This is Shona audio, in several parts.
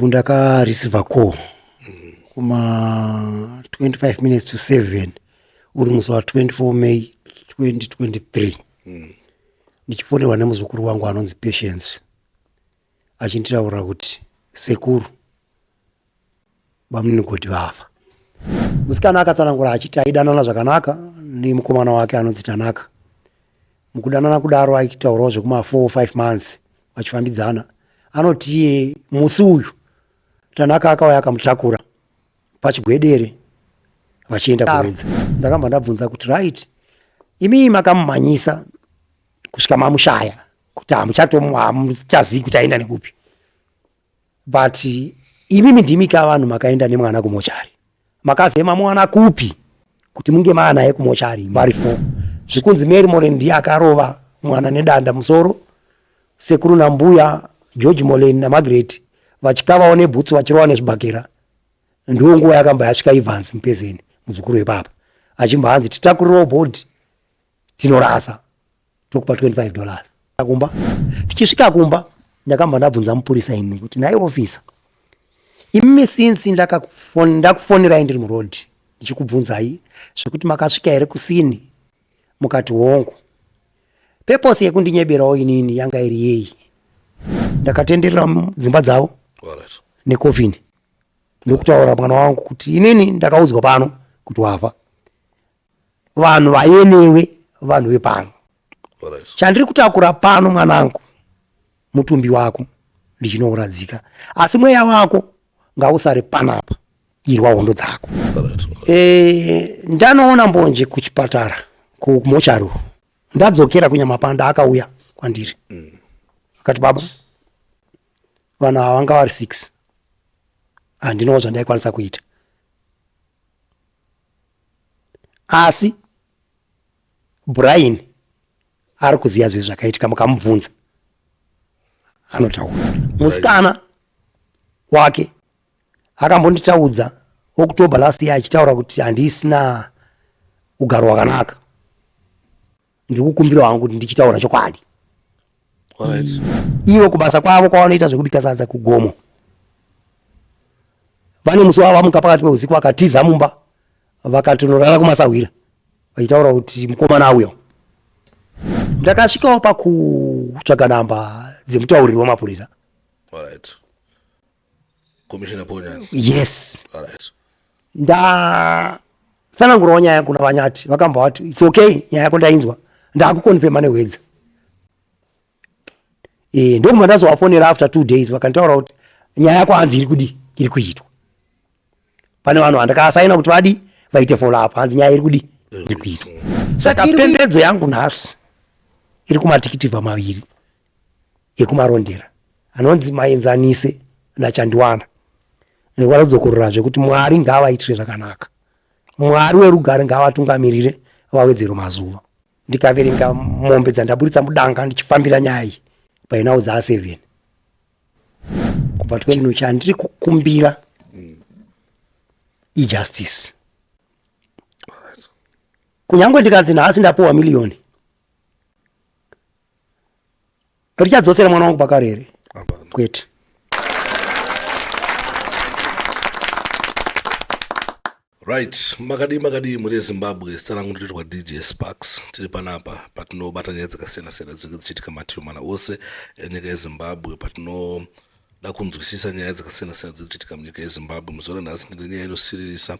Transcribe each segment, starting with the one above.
Ndaka receive call kuma 25 minutes to 7 uri musi wa 24 May 2023. Ndichifonerwa nemuzukuru wangu anonzi Patience achinditaurira kuti sekuru vamunigoti vafa. Musikana akatsanangura achiti aidanana zvakanaka nemukomana wake anonzi Tanaka. Mukudanana kudaro aikitaurawo zvekuma 4 or 5 months vachifambidzana. Anoti musi uyu Tanaka akauya akamutakura pachigwedere vachienda kuedza. Ndakamba ndabvunza kuti right, imi makamumhanyisa kusvika mamushaya kuti hamuchazivi kuti aenda nekupi, but imi ndimi vanhu makaenda nemwana kumochari, makazi mamuwana kupi kuti munge maanaye kumochari vari 4. Zvikunzi Mary Molen ndiye akarova mwana nedanda musoro, sekuru nambuya George Molen naMargaret vachikavawo nebhutsu vachirowa nezvibhakera. Ndiwo nguva yakamba yasvika Evans Mupezeni muzukuru wepapa achimba hanzi titakurirewo bhodhi tinorasa tokupa $25. Kumba tichisvika kumba ndakamba ndabvunza mupurisa ini kuti nai officer, imi since ndakufonera ndiri muroad ndichikubvunzai zvekuti makasvika here kusini, mukati hongu. Purpose yekundinyeberawo inini yanga iri yei? Ndakatenderera dzimba dzavo nekofini ndokutaura mwana wangu kuti inini ndakaudzwa pano kuti wafa, vanhu vayenewe vanhu vepano. Chandiri kutakura pano mwanangu mutumbi wako ndichinouradzika, asi mweya wako ngausare panapa irwa hondo dzako. Ndanoona mbonje kuchipatara kumochari, ndadzokera kunyamapanda akauya kwandiri akati baba vanhu ava vanga vari 6 handinowo zvandaikwanisa kuita, asi Brian ari kuziva zvezvi zvakaitika. Mukamubvunza anotaura. Musikana wake akambonditaudza October last year achitaura kuti handisina ugaro hwakanaka, ndiri kukumbira wangu kuti ndichitaura chokwadi. Ivo kubasa kwavo kwavanoita zvekubika sadza kugomo, vane musi wavo vamuka pakati peusiku vakatiza mumba vakatonorara kumasahwira vachitaura kuti mukomana auyo. Ndakasvikawo pakutsvaga namba dzemutauriri wamapurisa. Yes. Ndatsanangurawo nyaya kuna Vanyati, vakamba vati it's okay, nyaya yako ndainzwa, ndakukonfirma nehwedza. Ndokuma ndazovafonera after 2 days vakantaura kuti nyaya yako hanzi iri kuitwa. Pane vanhu vandakasaina kuti vadi vaite follow up, hanzi nyaya iri kuitwa. Saka pembedzo yangu nhasi iri kumatikitivha maviri ekumarondera anonzi Maenzanise naChandiwana. Ndikuda kudzokorora zvekuti Mwari ngaavaitire zvakanaka, Mwari werugare ngaavatungamirire vawedzero mazuva. Ndikaverenga mombe dzandaburitsa mudanga ndichifambira nyaya iyi painawo dza7 kubva chinhu chandiri kukumbira ijustice. Kunyange ndikanzi nhasi ndapiwa miliyoni, richadzosera mwana wangu pakare here? Kwete. Right, makadi muri Zimbabwe. Zita rangu ndinoitwa DJ Sparks. Tiri panapa patinobata nyaya dzakasiyana-siyana dzichiitika mativi mana ose enyika yeZimbabwe, patinoda kunzwisisa nyaya dzakasiyana-siyana dzichiitika munyika yeZimbabwe. Muzuva ranhasi ndine nyaya inosiririsa.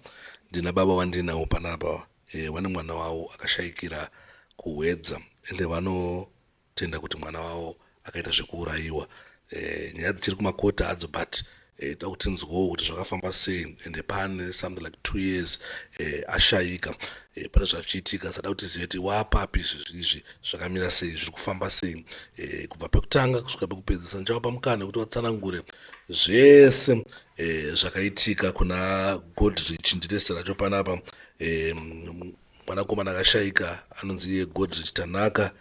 Ndina baba wandinawo panapa, vane mwana wavo akashayikira kuhwedza ende vanotenda kuti mwana wavo akaita zvekuurayiwa. Nyaya dzichiri kumakoti adzo, but toda kuti tinzwewo kuti zvakafamba sei, ende pane something like 2 years ashayika. Pane zvachiitika, sada kuti tizive kuti wapapi izvi zvakamira sei, zviri kufamba sei, kubva pekutanga kusvika pekupedzisa. Ndichapa mukana kuti vatsanangure zvese zvakaitika kuna Godrich. Ndirese racho panapa, mwanakomana akashayika anonzi iye Godrich Tanaka,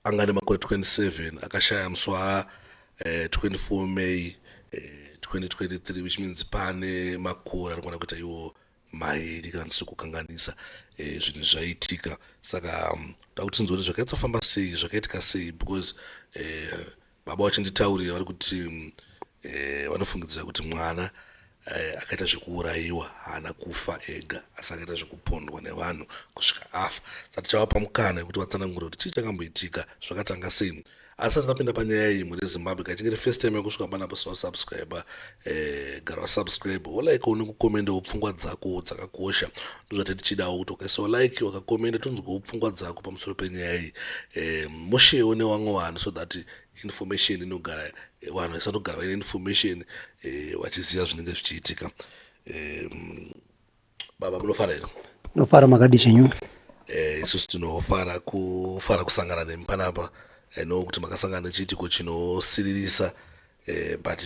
anga nemakore 27, akashaya musi wa 24 May 2023, which means pane makore anokwana kuita iwo mairi kana ndisikukanganisa zvinhu zvaitika. Saka takuti tinzwe kuti zvakaitofamba sei, zvakaitika sei, because baba vachanditaurira vari kuti vanofungidzira kuti mwana akaita zvekuurayiwa haana kufa ega asi akaita zvekupondwa nevanhu kusvika afa. Saka tichava mukana yekuti vatsanangure kuti chii chakamboitika, zvakatanga sei. Asi tapinda panyaya iyi muri Zimbabwe kachinge first time yakusvika panapo subscriber gara wasubscribe like une kukomendawo pfungwa dzako dzakakosha. Ndozvati tichidawo kuti ukaisawo like wakakomenda tonzwawo pfungwa dzako pamusoro penyaya iyi, mushewo nevamwe vanhu so that information inogara vanhu vaisandogara vaine information vachiziva zvinenge zvichiitika. Baba munofara here? Nofara makadi chenyu. Isusu tinofara kusangana nemi panapa. I know kuti makasangana nechiitiko chinosiririsa, but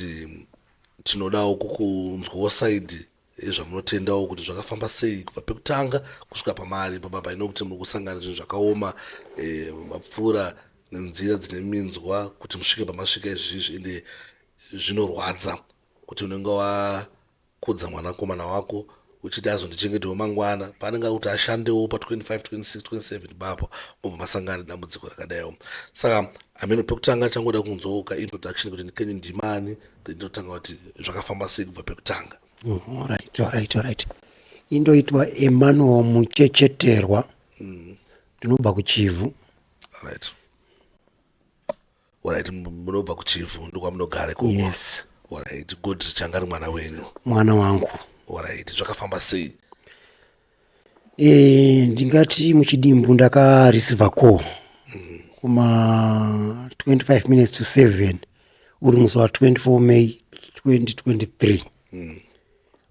tinodawo kukunzwawo side zvamunotendawo kuti zvakafamba sei kubva pekutanga kusvika pamari papapa. Ino kuti muri kusangana zvinhu zvakaoma, mapfuura nenzira dzine minzwa kuti musvike pamasvika izvizvi, ende zvinorwadza kuti unenge wakudza mwanakomana wako uchiti azondichengetewo mangwana paanenge kuti ashandewo pa25 26 27 baba obva masangana dambudziko rakadaiwo. Saka ameno pekutanga changoda kunzwawo introduction kuti ndikenye ndimani ndinotanga kuti zvakafamba sei kubva pekutanga. Alright. Indoitwa Emmanuel Muchecheterwa. Ndinobva kuChivu. Alright, munobva kuChivu ndokwamunogara ikoko? Yes. Alright, good. Changari mwana wenyu? Mwana wangu. Alright, zvakafamba sei? Ndingati muchidimbu ndakareceive call kuma 25 minutes to 7 uri musi wa 24 May 2023.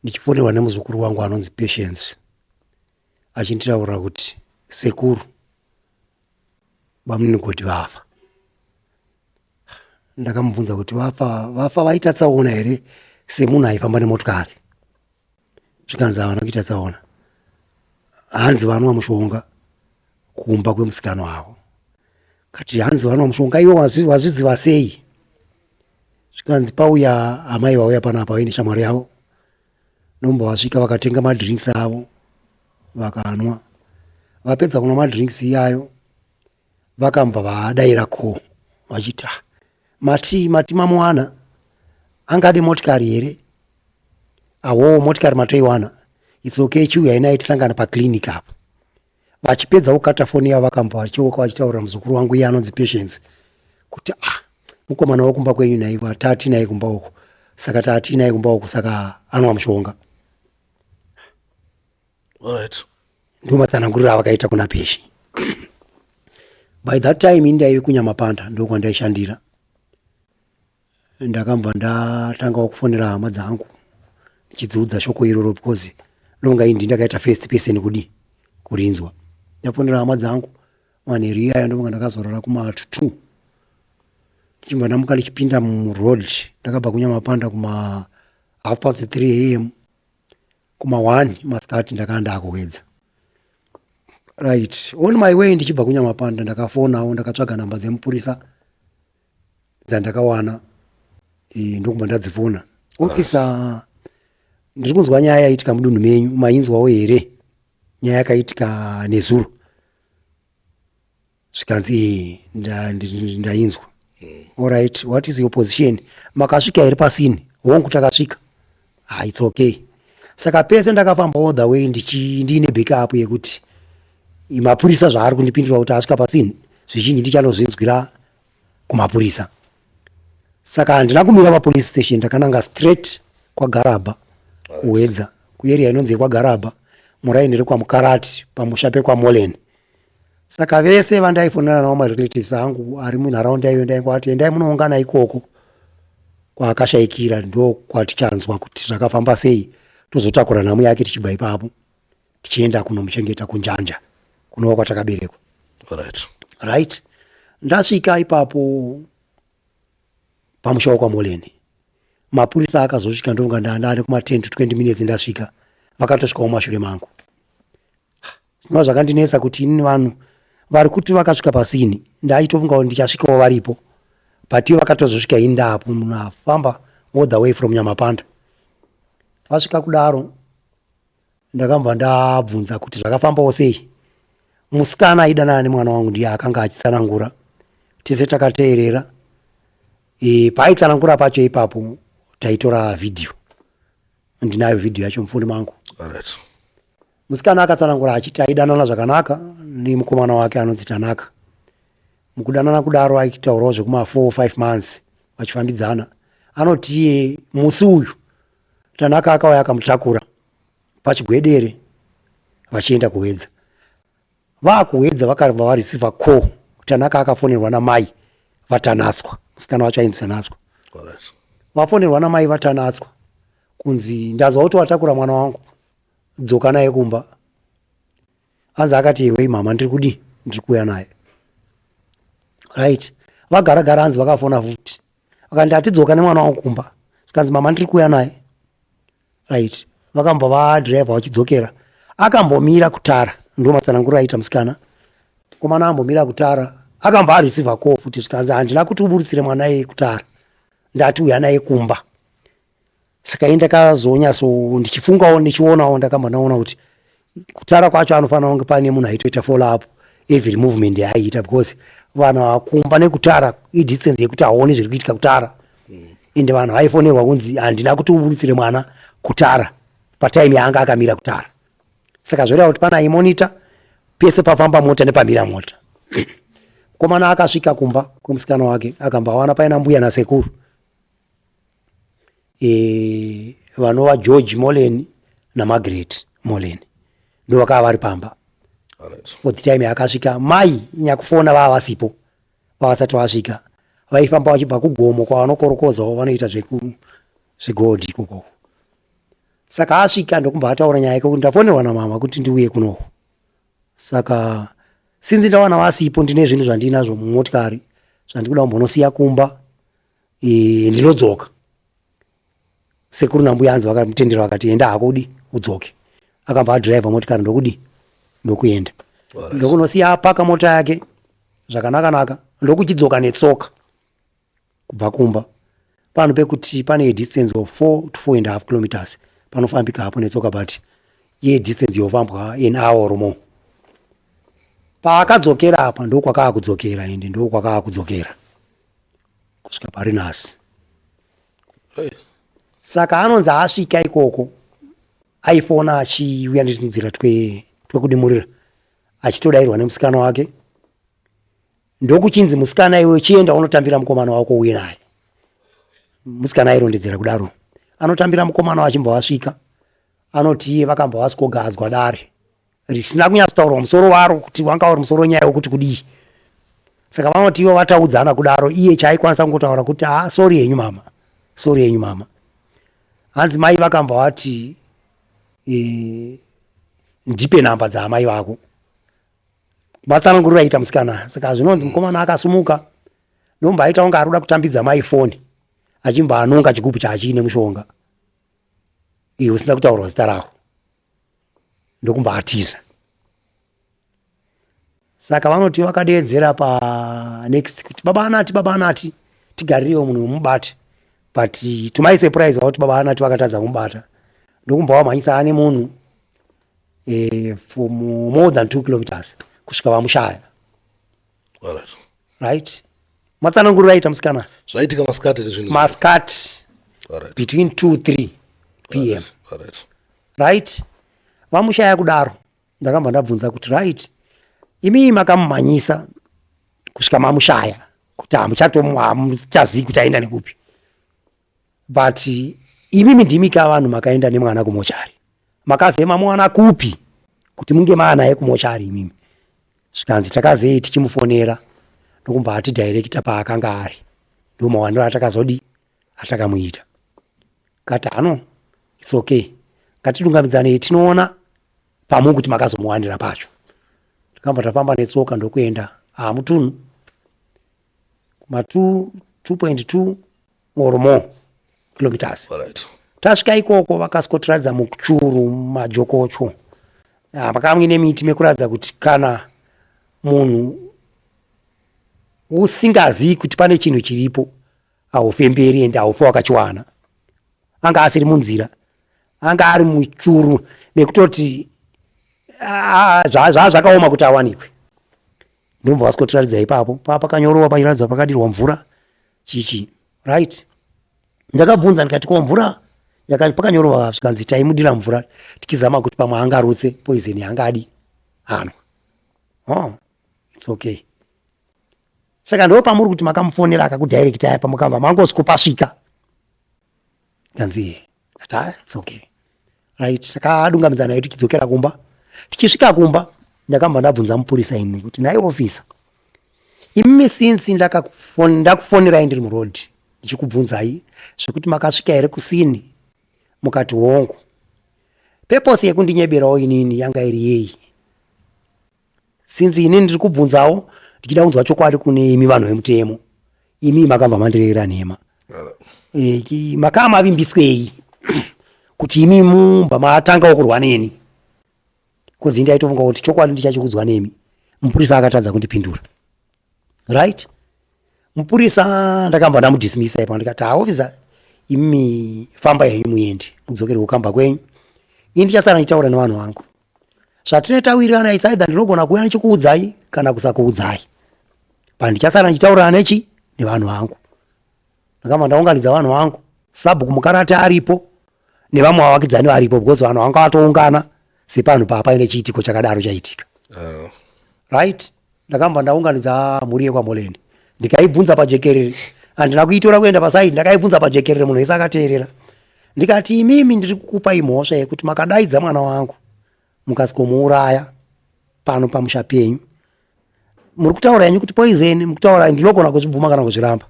Ndichifonerwa nemuzukuru wangu anonzi Patience achinditaurira kuti sekuru bamunigoti vafa. Ndakamubvunza kuti vafa vaita tsaona here semunhu aifamba nemotokari? Zvikanzi havana kuita tsaona, hanzi vanwa mushonga kumba kwemusikana wavo. Kati hanzi vanwa mushonga iwo wazvidziva sei? Zvikanzi pauya amai vauya panapa vaine shamwari yavo, nomba vasvika vakatenga madrinks avo vakanwa. Vapedza kunwa madrinks iyayo vakamba vadayira ko vachita mati mamuwana angade motikari here? Awo motikari matoiwana, it's okay, chiuya inai tisangana paclinic apo. Vachipedza kukata foni yavo vakamba vachiuka vachitaurira muzukuru wangu iye anonzi Patience kuti mukomana wakumba kwenyu naivo hatati naye kumba uko, saka tati naye kumba uko, saka anwa mushonga. Alright. Ndio matsanangurira avakaita kuna Peshi. By that time indaive kuNyamapanda ndokwa ndaishandira. Ndakamba ndatanga kufonera hama dzangu ndichidziudza shoko iroro because ndonga indi ndakaita first person kudi kurinzwa. Ndafonera hama dzangu manheru iyayo ndonga ndakazorora kuma2 ndichibva ndamuka ndichipinda muroad. Ndakabva kuNyamapanda kuma 3:30 AM kuma 1 masikati ndakanda kuwedza. Right, on my way ndichibva kuNyamapanda ndakafonawo ndakatsvaga namba dzemupurisa dzandakawana, ndokubva ndadzifona. Officer, ndiri kunzwa nyaya yaitika mudunhu menyu, mainzwawo here nyaya yakaitika nezuro? Zvikanzi ndainzwa. Alright, what is your position? Makasvika here pasini? Hongu takasvika. It's okay. Saka pese ndakafamba all the way ndiine backup yekuti mapurisa zvaari kundipindura kuti asvika pasini zvizhinji ndichanozvinzwira kumapurisa. Saka handina kumira papolice station, ndakananga straight kwaGaraba kuwedza, kuarea inonzi kwaGaraba muraini rekwaMukarati pamusha pekwaMolen. Saka vese vandaifonera navo marelatives angu ari munharaunda iyo ndaingati endai munoungana ikoko kwaakashayikira, ndo kwatichanzwa kuti zvakafamba sei, tozotakura nhamo yake tichibva ipapo tichienda kunomuchengeta kunjanja kunova kwatakaberekwa. Right. Ndasvika ipapo pamusha wekwaMolen, mapurisa akazosvika ndonga ndandari kuma 10 to 20 minutes ndasvika, vakatosvikawo mashure mangu. Zvinova zvakandinetsa kuti ini vanhu vari kuti vakasvika pasini ndaitofunga kuti ndichasvikawo varipo, but ivo vakatozosvika indapo munhu afamba all the way from Nyamapanda. Vasvika kudaro ndakabva ndabvunza kuti zvakafambawo sei. Musikana aidanana nemwana wangu ndiye akanga achitsanangura, tese takateerera. paitsanangura pacho ipapo taitora video. Ndinayo video yacho mufuni mangu. Alright. Musikana akatsanangura achiti aidanana zvakanaka nemukomana wake anonzi Tanaka. Mukudanana kudaro aikitaurawo zvekuma 4-5 months vachifambidzana. Anoti musi uyu Tanaka akauya akamutakura pachigwedere vachienda kuwedza. Vakuwedza vakaramba vareceiva call. Tanaka akafonerwa namai vatanatswa. Musikana wacho ainzi Tanatswa. Alright. Vafonerwa namai vatanatswa kunzi ndazwa kuti watakura mwana wangu, dzoka naye kumba. Hanzi akati iwe mama ndiri kuuya naye. Right. Vagara hanzi vakafona futi. Vakati atidzoka nemwana wangu kumba. Kanzi mama ndiri kuuya naye. Right. Vakamba vadriver vachidzokera. Akambomira kutara. Ndo matsanangura aita musikana. Komana ambomira kutara. Akamba areceiva call futi zvikanzi handina kuti uburutsire mwana iye kutara. Ndati uya naye kumba. Saka ndakazonyaso ndichifungawo ndichionawo ndakambonaona kuti kutara kwacho anofanira kunge pane munhu aitoita follow up every movement yaaiita because vanhu vakumba nekutara idistance yekuti aone zviri kuitika kutara. Ende vanhu vaifonerwa kunzi handina kuti uburutsire mwana kutara patime yaanga akamira kutara. Saka zvoreva kuti pana imonita pese pafamba mota nepamira mota. Komana akasvika kumba kumusikana wake akambawana paina mbuya nasekuru. Vanova George Molen na Margaret Molen ndo vakava vari pamba. For the time yakasvika mai nyakufona vava vasipo vavasati vasvika vaifamba vachibva kugomo kwavanokorokozawo vanoita zvegodi ikoko. Saka asvika ndokumba ataura nyaya yake kuti ndafonerwa namama kuti ndiuye kunoku. Saka sinzi ndawana vasipo ndine zvinhu zvandinazvo mumotikari zvandikuda kumbonosiya kumba ndinodzoka. Sekuru nambuya hanzi vakamutendera vakati enda hako udzoke. Akamba adriver motikari ndokuenda. Ndokunosiya apaka mota yake zvakanaka ndokuchidzoka netsoka kubva kumba. Pano pekuti pane distance of 4 to 4.5 kilometers panofambika hapo netsoka but ye distance yofambwa an hour or more. Paakadzokera apa ndokwakaa kudzokera ende ndokwakaa kudzokera kusvika parinasi. Saka anonzi asvika ikoko aifona achiuya netunzira twekudimurira achitodairwa nemusikana wake. Ndokuchinzi musikana iwe chienda unotambira mukomana wako uye naye. Musikana airondedzera kudaro. Anotambira mukomana wachimbo wasvika. Anoti iye vakamba vasikogadzwa dare. Risina kunyatsotaurwa musoro waro kuti wanga uri musoro nyaya yokuti kudii. Saka vanoti ivo vataudzana kudaro iye chaikwanisa kungotaura kuti sorry yenyu mama. Sorry yenyu mama. Hanzi mai vakamba vati ndipe namba dzaamai vako. Vatsanangurira aita musikana. Saka zvinonzi mukomana akasumuka ndombaita kunge ari kuda kutambidza mai foni achimbaanonga chigubu chaachine mushonga. Usina kutaurwa zita rawo. Ndokumbaatiza. Saka vanoti vakadeedzera next kuti baba anati tigarirewo munhu womubate. But to my surprise kuti baba anati vakatadza kumubata. Ndokumba wamhanyisa ane munhu for more than 2 kilometers kusvika vamushaya. Alright. Right? Matsanangurira aita musikana. Zvaitika masikati nezvinhu. Masikati. Alright. Between 2-3 PM. Alright. Right? Vamushaya kudaro. Ndakamba ndabvunza kuti right. Imi makamumhanyisa kusvika mamushaya kuti hamuchazivi kuti aenda nekupi. But imi ndimika vanhu makaenda nemwana kumochari. Makazema mwana kupi kuti munge maanaye kumochari imimi. Zvikanzi takazei tichimufonera ndokumbati director paakanga ari. Ndo mawaniro atakazodi atakamuita. Kati it's okay. Ngatidungamidzane tinoona pamungu kuti makazomuwanira pacho. Takamba tafamba netsoka ndokuenda mutunhu kuma 2.2 or more kilometers. Alright. Tasvika ikoko vakaskotiradza muchuru majokocho. Pakamwe nemiti mekuradza kuti kana munhu usingazivi kuti pane chinhu chiripo haufemberi ende haufa wakachiwana. Anga asiri munzira. Anga ari muchuru mekutoti zvakaoma kuti awanikwe. Ndombo vaskotiradza ipapo. Pakanyorwa pairatidza pakadirwa mvura chichi right. Ndakabvunza ndikati ko mvura pakanyorwa zvikanzi taimudira mvura tikizama kuti pamwe angarutse poison yangadi hanwa. Oh, it's okay. Saka ndo pamuri kuti makamufonera akakudirecta apa mukamba mangosiko pasvika kanzi ata it's okay right. Saka adungamidza naye tichidzokera kumba. Tichisvika kumba ndakamba ndabvunza mupurisa ini kuti naye officer, imimi since ndakufonera ndiri muroad ndichikubvunzai zvekuti makasvika here kusini mukati hongu, purpose yekundinyeberawo inini yanga iri yei? Since inini ndiri kubvunzawo ndichida kunzwa chokwadi kune imi vanhu vemutemo, imi makamba mandirera nhema makama mavimbiswei kuti imi mumba matangawo kurwa neni, kozi ndaitofunga kuti chokwadi ndichachikudzwa nemi. Mupurisa akatadza kundipindura right. Mupurisa ndakamba ndamudismisa ipo ndikati officer, imi famba yai muende mudzokere kukamba kwenyu, ini ndichasara ndichitaura nevanhu vangu zvatinotawirirana. It's either ndinogona kuuya ndichikuudzai kana kusakuudzai, pandichasara ndichitaura nevanhu vangu. Ndakamba ndaunganidza vanhu vangu, Sabhuku Mukarate aripo nevamwe vavakidzani varipo, because vanhu vanga vatoungana sepanhu paine chiitiko chakadaro chaitika right. Ndakamba ndaunganidza mhuri yekwamolende ndikaibvunza pajekerere, handina kuitora kuenda pasaidi, ndakaibvunza pajekerere, munhu wese akateerera. Ndikati imimi ndiri kukupai mhosva yekuti makadaidza mwana wangu mukasikomuuraya pano pamusha penyu. Muri kutaura yenyu kuti poison, mukutaura ndinogona kuzvibvuma kana kuzviramba,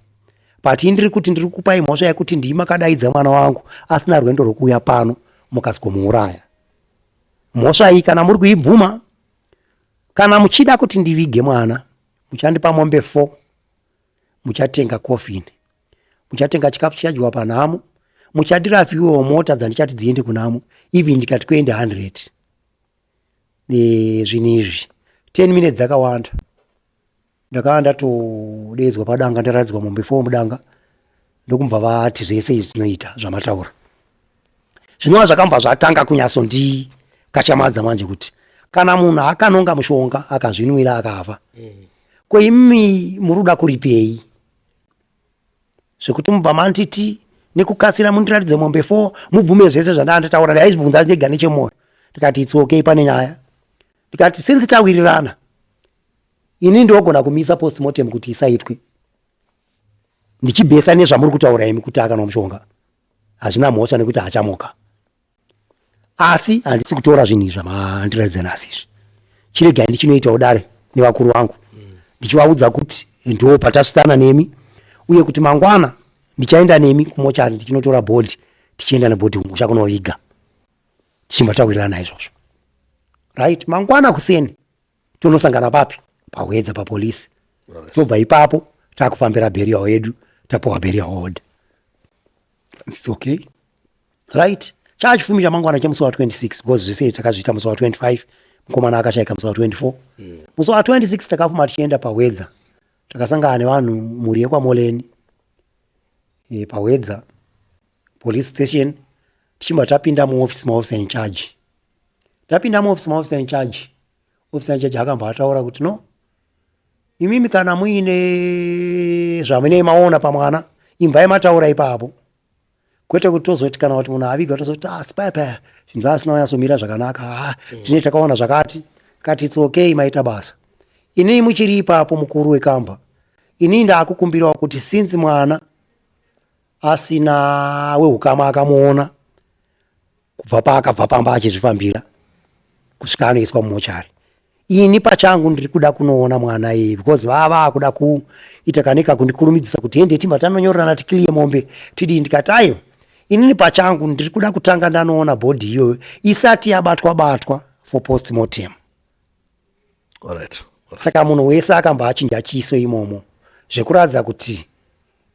but ndiri kuti ndiri kukupai mhosva yekuti ndimi makadaidza mwana wangu asina rwendo rwokuuya pano mukasikomuuraya. Mhosva iyi kana muri kuibvuma, kana muchida kuti ndivige mwana, muchandipa mombe 4, muchatenga coffin, muchatenga chikafu chadyiwa panhamo, muchadirafiwo mota dzandichati dziende kunhamo, even ndikati kuende 100 zvinhu izvi 10 minutes dzakawanda. Ndakava ndatodedzwa padanga, ndaradzwa mombe 4 mudanga, ndokumva vati zvese izvi zvinoita zvamataura zvinova zvakambva zvatanga kunyasondikachamadza manje kuti kana munhu akanonga mushonga akazvinwira akafa, ko imi muruda kuripei zvekuti mubva manditi nekukasira mundiratidze mombe 4 mubvume zvese zvandandataura. Ndaizvibvunza ndega nechemwoyo ndikati it's okay, pane nyaya. Ndikati since tawirirana, ini ndogona kumisa postmortem kuti isaitwe ndichibhesa nezvamuri kutaura imi kuti akanwa mushonga hazvina mhosva nekuti hachamoka, asi handisi kutora zvinhu izvi zvamandiratidza nhasi izvi. Chiregai ndichinoitawo dare nevakuru vangu ndichivaudza kuti ndo patasvitana nemi, uye kuti mangwana ndichaenda nemi kumochari ndichinotora bhodhi, tichienda nebhodhi kumusha kunoviga, tichimbatawirirana izvozvo right. Mangwana kuseni tonosangana papi? Pawedza papolisi. Tobva ipapo takufambira burial yedu, tapowa burial order. It's okay right. Chachifumi chamangwana chemusi wa 26 because zvese takazviita musi wa 25, mukomana akashaika musi wa 24. Musi wa 26 takafuma tichienda pawedza, takasangana nevanhu mhuri yekwamoleni pawedza police station, tichibva tapinda muoffice maofficer in charge. Tapinda muoffice maofficer in charge, officer in charge akambva ataura kuti no, imimi kana muine zvamunei maona pamwana imbai mataura ipapo, kwete kuti tozoti kana kuti munhu aviga tozoti spapa zvinhu asina kunyatsomira zvakanaka, tine takaona zvakati, kati it's okay, maita basa. Inini muchiri ipapo mukuru wekamba, inini ndakukumbirawo kuti since mwana asina wehukama akamuona kubva paakabva pamba achizvifambira kusvika anoiswa mumochari, ini pachangu ndiri kuda kunoona mwana iyi because vava kuda kuita kaneka kundikurumidzisa kuti ende timba tanonyorana tikiliye mombe tidii. Ndikati ayo inini pachangu ndiri kuda kutanga ndanoona bhodhi iyoyo isati yabatwa for postmortem. Alright. Saka munhu wese akamba achinja chiso imomo zvekuradza kuti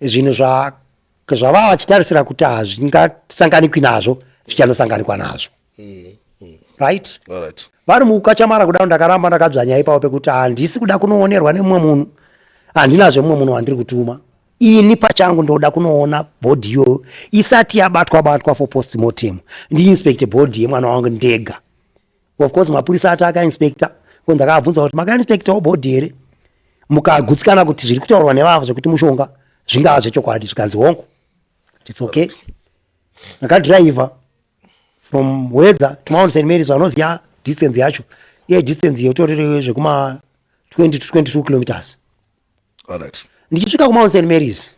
zvinhu zvavava vachitarisira kuti hazvingasanganikwi nazvo zvichanosanganikwa nazvo right. Alright. Vari mukachamara kudaro ndakaramba ndakadzvanya ipapo pekuti handisi kuda kunoonerwa nemumwe munhu, handinazve mumwe munhu wandiri kutuma, ini pachangu ndoda kunoona bhodhi iyoyo isati yabatwa for postmortem, ndiinspecte bhodhi yemwana wangu ndega. Of course mapurisa ati akainspecta, ko ndakabvunza kuti makainspectawo bhodhi here, mukagutsikana kuti zviri kutaurwa nevavo zvekuti mushonga zvingaa zvechokwadi zvikanzi hongu it's okay. Ndakadhiraivha from Weather to Mount St Mary's vanoziya distance yacho distance yotorere zvekuma 20 to 22 kilometers. Alright. Ndichisvika ku Mount St Mary's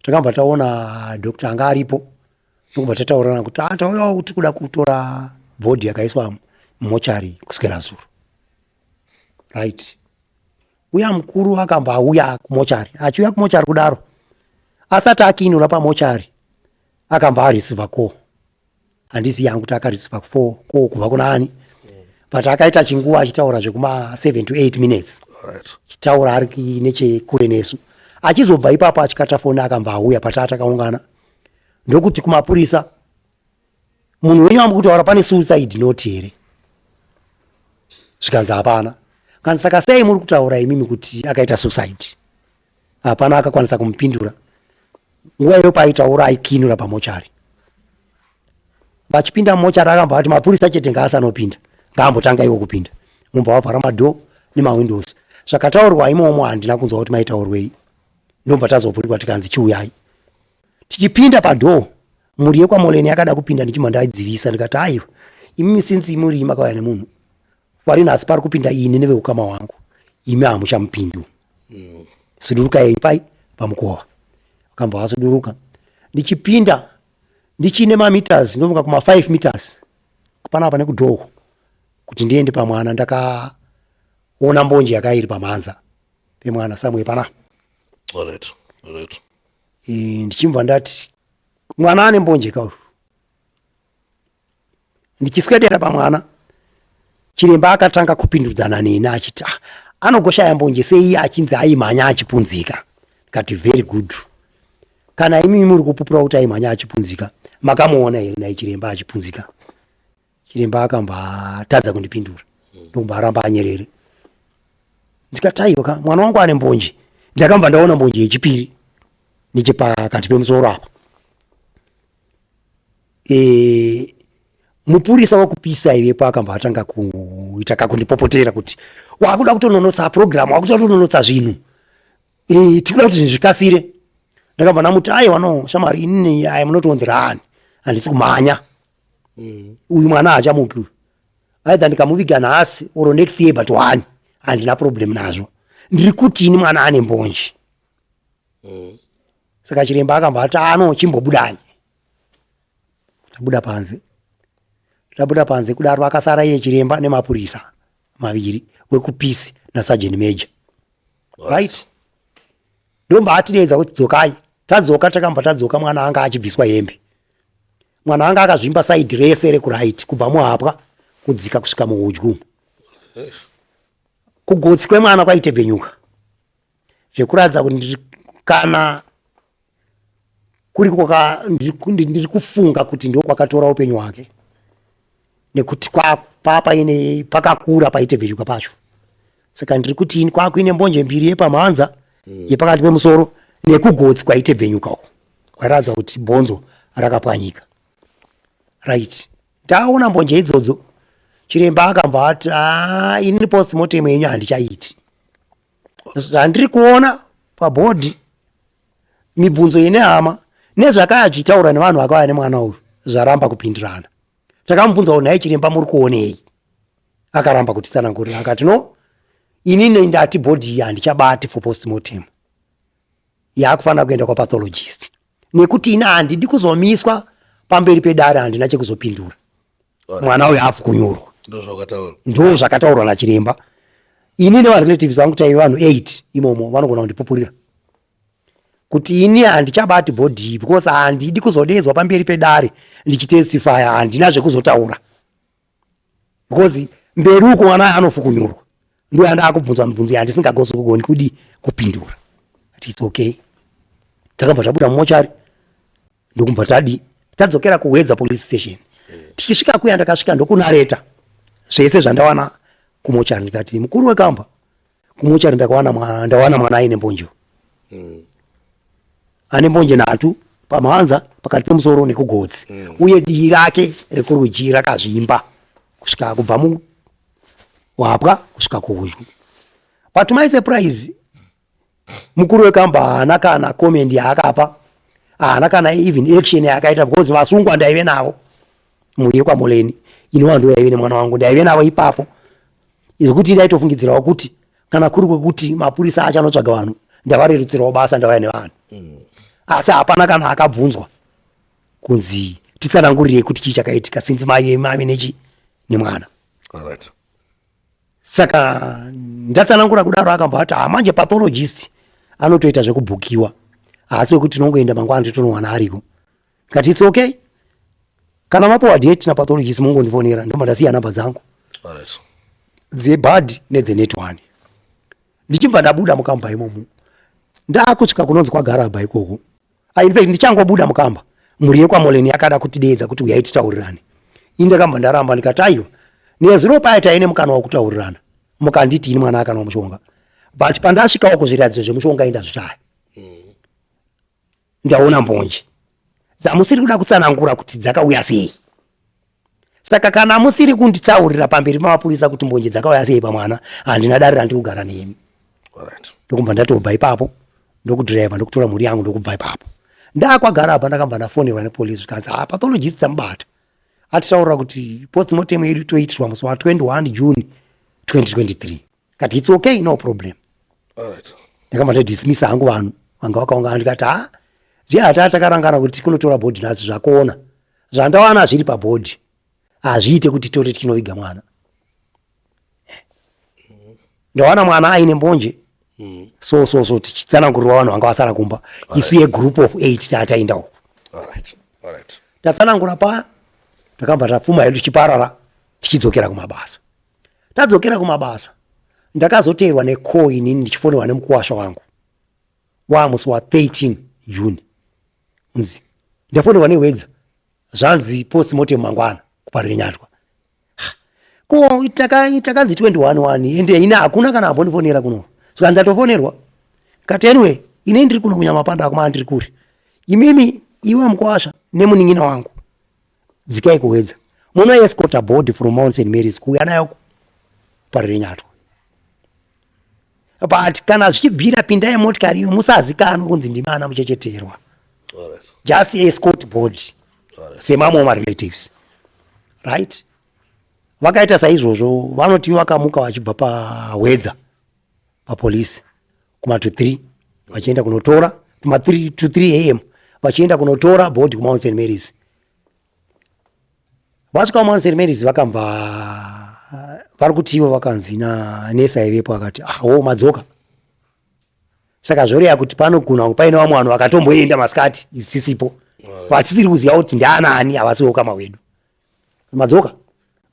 takabva taona doctor anga aripo ndokubva tataurana kuti tauya kuti kuda kutora body yakaiswa mochari kuswera zuro. Right. Uya mukuru akambauya kumochari achiuya kumochari kudaro asati akinura pamochari akamba areceive call handisi yangu kuti akareceive call kubva kuna ani but akaita chinguva achitaura zvekuma 7 to 8 minutes. Alright. Chitaura ari nechekure nesu achizobva ipapo achikata foni akamba auya patatakaungana ndokuti kumapurisa munhu wenyu amukutaura pane suicide note here zvikanzi hapana. Kanzi saka sei muri kutaura imimi kuti akaita suicide? Hapana akakwanisa kumupindura. Nguva iyo paitaura aikinura pamochari. Vachipinda mumochari akamba ati mapurisa chete ngaasanopinda ngaambotanga iwo kupinda mumba wavhara madhoo nemawindows. Zvakataurwa imomo handina kunzwa kuti maitaurwei ndomba tazobvurirwa tikanzi chiuyai. Tichipinda padhoo muri yekwamoleni yakada kupinda ndichimba ndaidzivisa ndikati aiwa imimi sinzi muri makauya nemunhu wari nhasi pari kupinda ini neveukama hwangu imi hamuchamupindu. Sudurukai pai pamukova akamba asuduruka. Ndichipinda ndichine mameters ndomuka kuma 5 meters panapa nekudhoo kuti ndiende pamwana ndakaona mbonje yakairi pamhanza pemwana samwe pana. Alright. Ndichimbva ndati mwana ane mbonje kauri. Ndichiswedera pamwana chiremba akatanga kupindudzana neni achiti anogoshaya mbonje sei achinzi aimhanya achipunzika. Kati very good. Kana imi muri kupupura kuti aimhanya achipunzika makamuona here naye chiremba achipunzika? Chiremba akamba tadza kundipindura ndokumba aramba anyerere. Ndikataiwa mwana wangu ane mbonje ndakamba ndaona mbonje yechipiri nechepakati pemusoro apa. Mupurisa wekupisa ivepo akamba atanga kuita kakundipopotera kuti wakuda kutononotsa program wakuda kutononotsa zvinhu tikuda kuti zvinhu zvikasire. Ndakamba namuti aiwa no shamwari inini ai munotonzerani handisi kumhanya uyu mwana hachamuki aidha ndikamuviga nhasi oro next year but one handina problem nazvo ndiri kuti ini mwana ane mbonje. Saka chiremba akamba ati ano chimbobudanye. Tabuda panze kudaro akasara iye chiremba nemapurisa maviri wekupisi nasergeant major. Right. Ndomba atidedza kuti dzokai. Tadzoka takamba tadzoka mwana anga achibviswa hembe. Mwana anga akazvimba side rese rekuraiti kubva muhapwa kudzika kusvika muhudyu. Kugotsi kwemwana kwaitebvenyuka. Zvekuradza kuti kana kuri ndiri kufunga kuti ndo kwakatora upenyu hwake nekuti papa ine pakakura paitebvenyuka pacho. Saka ndiri kuti ini kwakuine mbonje mbiri yepamhanza yepakati pemusoro nekugotsi kwaitebvenyukawo kwaratidza kuti bhonzo rakapwanyika. Right. Ndaona mbonje idzodzo chiremba akamba ati ini postmortem yenyu handichaiti. Zvandiri kuona pabhodhi mibvunzo ine hama nezvakayachitaura nevanhu vakauya nemwana uyu zvaramba kupindirana. Takamubvunza kuti naye chiremba muri kuonei? Akaramba kutitsanangurira akati no inini ndati bhodhi iyi handichabati for postmortem yakufanira kuenda kwapathologist nekuti ina handidi kuzomiswa pamberi pedare handina chekuzopindura. Mwana uyu hafu kunyorwa. Ndo zvakataurwa nachiremba. Ini nevarelatives vangu taiva vanhu 8 imomo vanogona kundipupurira kuti ini handichabati bhodhi iyi because handidi kuzodedzwa pamberi pedare ndichitestifya handina zvekuzotaura because mberi uko mwana anofu kunyorwa ndo yanda akubvunza mibvunzo yandisingagoni kudi kupindura. It's okay. Takabva tabuda mumochari ndokumbva tadzokera kuWedza police station. Tichisvika kuya ndakasvika ndokunareta zvese zvandawana kumochari ndikati mukuru wekamba kumochari ndawana mwana aine mbonje. Ane mbonje 3 pamhanza pakati pemusoro nekugotsi uye dii rake rekurudyi rakazvimba kusvika kubva muhapwa kusvika kuhudyu. But my surprise Mukuru wekamba haana kana comment yaakapa, haana kana even action yakaita because vasungwa ndaive navo muri kwa Moleni inova ndo yaive nemwana wangu ndaive navo ipapo. Izvokuti ndaitofungidzirawo kuti kana kuri kwekuti mapurisa achanotsvaga vanhu ndavarerutsirawo basa ndavaya nevanhu. Asi hapana kana akabvunzwa kunzi titsanangurirei kuti chii chakaitika since mave nechi nemwana. Alright. Saka ndatsanangura kudaro akamboti manje pathologist anotoita zvekubhukiwa asi wekuti tinongoenda mangwana totonowana ariko. Ngati it's okay. Kana mapuwa date napathologist mungondifonera ndomandasiya namba dzangu. Alright. Dzebhadhi nedzenet1. Ndichibva ndabuda mukamba imomo ndakusvika kunonzi kwaGarabha ikoko. In fact ndichangobuda mukamba muri yekwamoleni yakada kutideedza kuti uyai titaurirane. Indakamba ndaramba ndikati aiwa nezuro paita ine mukana wakutaurirana mukanditi ini mwana akana mushonga but pandasvikawo kuzviradzidzo zvemushonga indazvishaya. Ndaona mbonje dzamusiri kuda kutsanangura kuti dzakauya sei. Saka kana musiri kunditsaurira pamberi pamapurisa kuti mbonje dzakauya sei pamwana handina darira ndikugara nemi. Alright. Ndokumba ndatobva ipapo ndokudhiraivha ndokutora mhuri yangu ndokubva ipapo. NdakwaGarabha ndakamba ndafonera nepolisi zvikanzi pathologist dzamubata atitaurira kuti postmortem yedu toitirwa musi wa21 June 2023. Kati it's okay, no problem. Alright. Ndakamba ndadismissa hangu vanhu vanga vakaungana ndikati zvihata takarangana kuti kunotora bhodhi nhasi zvakuona zvandawana zviri pabhodhi hazviite kuti tore tichinoviga mwana. Ndawana mwana aine mbonje so tichitsanangurira vanhu vanga vasara kumba isu yegroup of 8 tataenda uko. Alright. Alright. Tatsanangura pa takamba tapfuma yedu chiparara tichidzokera kumabasa. Tadzokera kumabasa ndakazoteerwa necall inini ndichifonerwa nemukuwasha wangu wamusi wa 13 June unzi ndafonerwa nehwedza zvanzi postmortem mangwana kuParirenyatwa. Ko takanzi 21 ende ina hakuna kana ambondifonera kuno. Saka ndatofonerwa kati anyway ine ndiri kuno kunyamapanda akumana ndiri kuri imimi iwe mukuwasha nemuning'ina wangu dzikai kuwedza muno escort board from Mount St Mary's kuuya nayo kuParirenyatwa. But kana zvichibvira pindai motikari iyo musazikanwa kunzi ndimi ana muchecheterwa. Alright. Just escort board. Alright. Semamwe marelatives. Right? Vakaita saizvozvo vanoti vakamuka vachibva pahwedza papolisi kuma to 3 vachienda kunotora kuma 3 to 3 am vachienda kunotora board kuMount St Mary's. Vasvika kuMount St Mary's vakamba vari kuti ivo vakanzi nanesa ivepo akati madzoka. Saka zvoreva kuti panogona kunge paine vamwe vanhu vakatomboenda masikati isu tisipo vatisiri kuziva kuti ndaanani havasiwo ukama hwedu. Madzoka.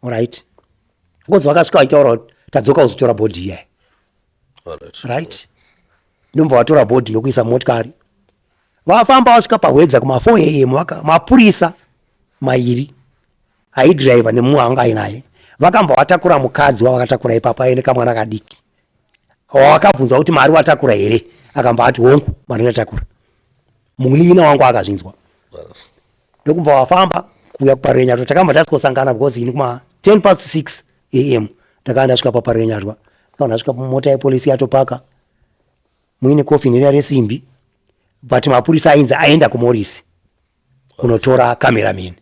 Alright. Because vakasvika vachitaura kuti tadzoka kuzotora bhodhi iyai. Alright. Right. Ndombva vatora bhodhi ndokuisa motikari. Vafamba vasvika pahwedza kuma 4 am mapurisa mairi aidhiraivha nemumwe anga ainaye vakamba vatakura mukadzi wavakatakura ipapa aine kamwana kadiki. Wakabvunza kuti mari watakura here akamba ati hongu mari ndatakura. Muning'ina wangu akazvinzwa. Ndokubva vafamba kuuya kuParirenyatwa takamba tasingosangana because ini kuma 6:10 am ndakanga ndasvika paParirenyatwa. Ndakanga ndasvika mota yepolisi yatopaka muine kofi nera resimbi but mapurisa ainzi aenda kuMorris kunotora cameraman.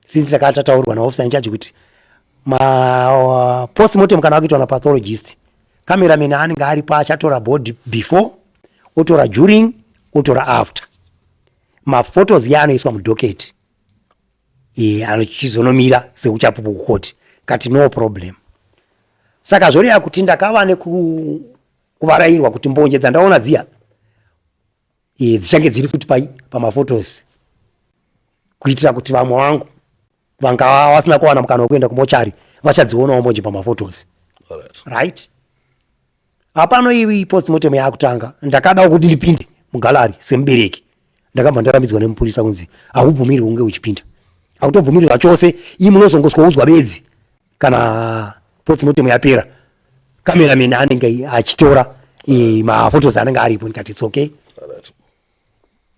Since takataurwa naofisa inchaji kuti postmortem kana wakuitwa napathologist cameraman anenge aripo achatora body before otora during otora after maphotos yaanoiswa mudocket anochizonomira sekuchapupu kukoti kati no problem. Saka zvoreva kuti ndakava nekuvarairwa kuti mbonje dzandaona dziya dzichange dziri futi pamaphotos kuitira kuti vamwe vangu vanga vasina kuwana mukana wekuenda kumochari vachadzionawo mbonje pamaphotos. Right. Hapano iyi postmortem yakutanga ndakadawo kuti ndipinde mugalari semubereki ndakabva ndarambidzwa nemupurisa kunzi haubvumiri unge uchipinda hautobvumirirwa chose iyi munozongoswoudzwa bedzi kana postmortem yapera cameraman anenge achitora maphotos anenge aripo ndikati it's okay.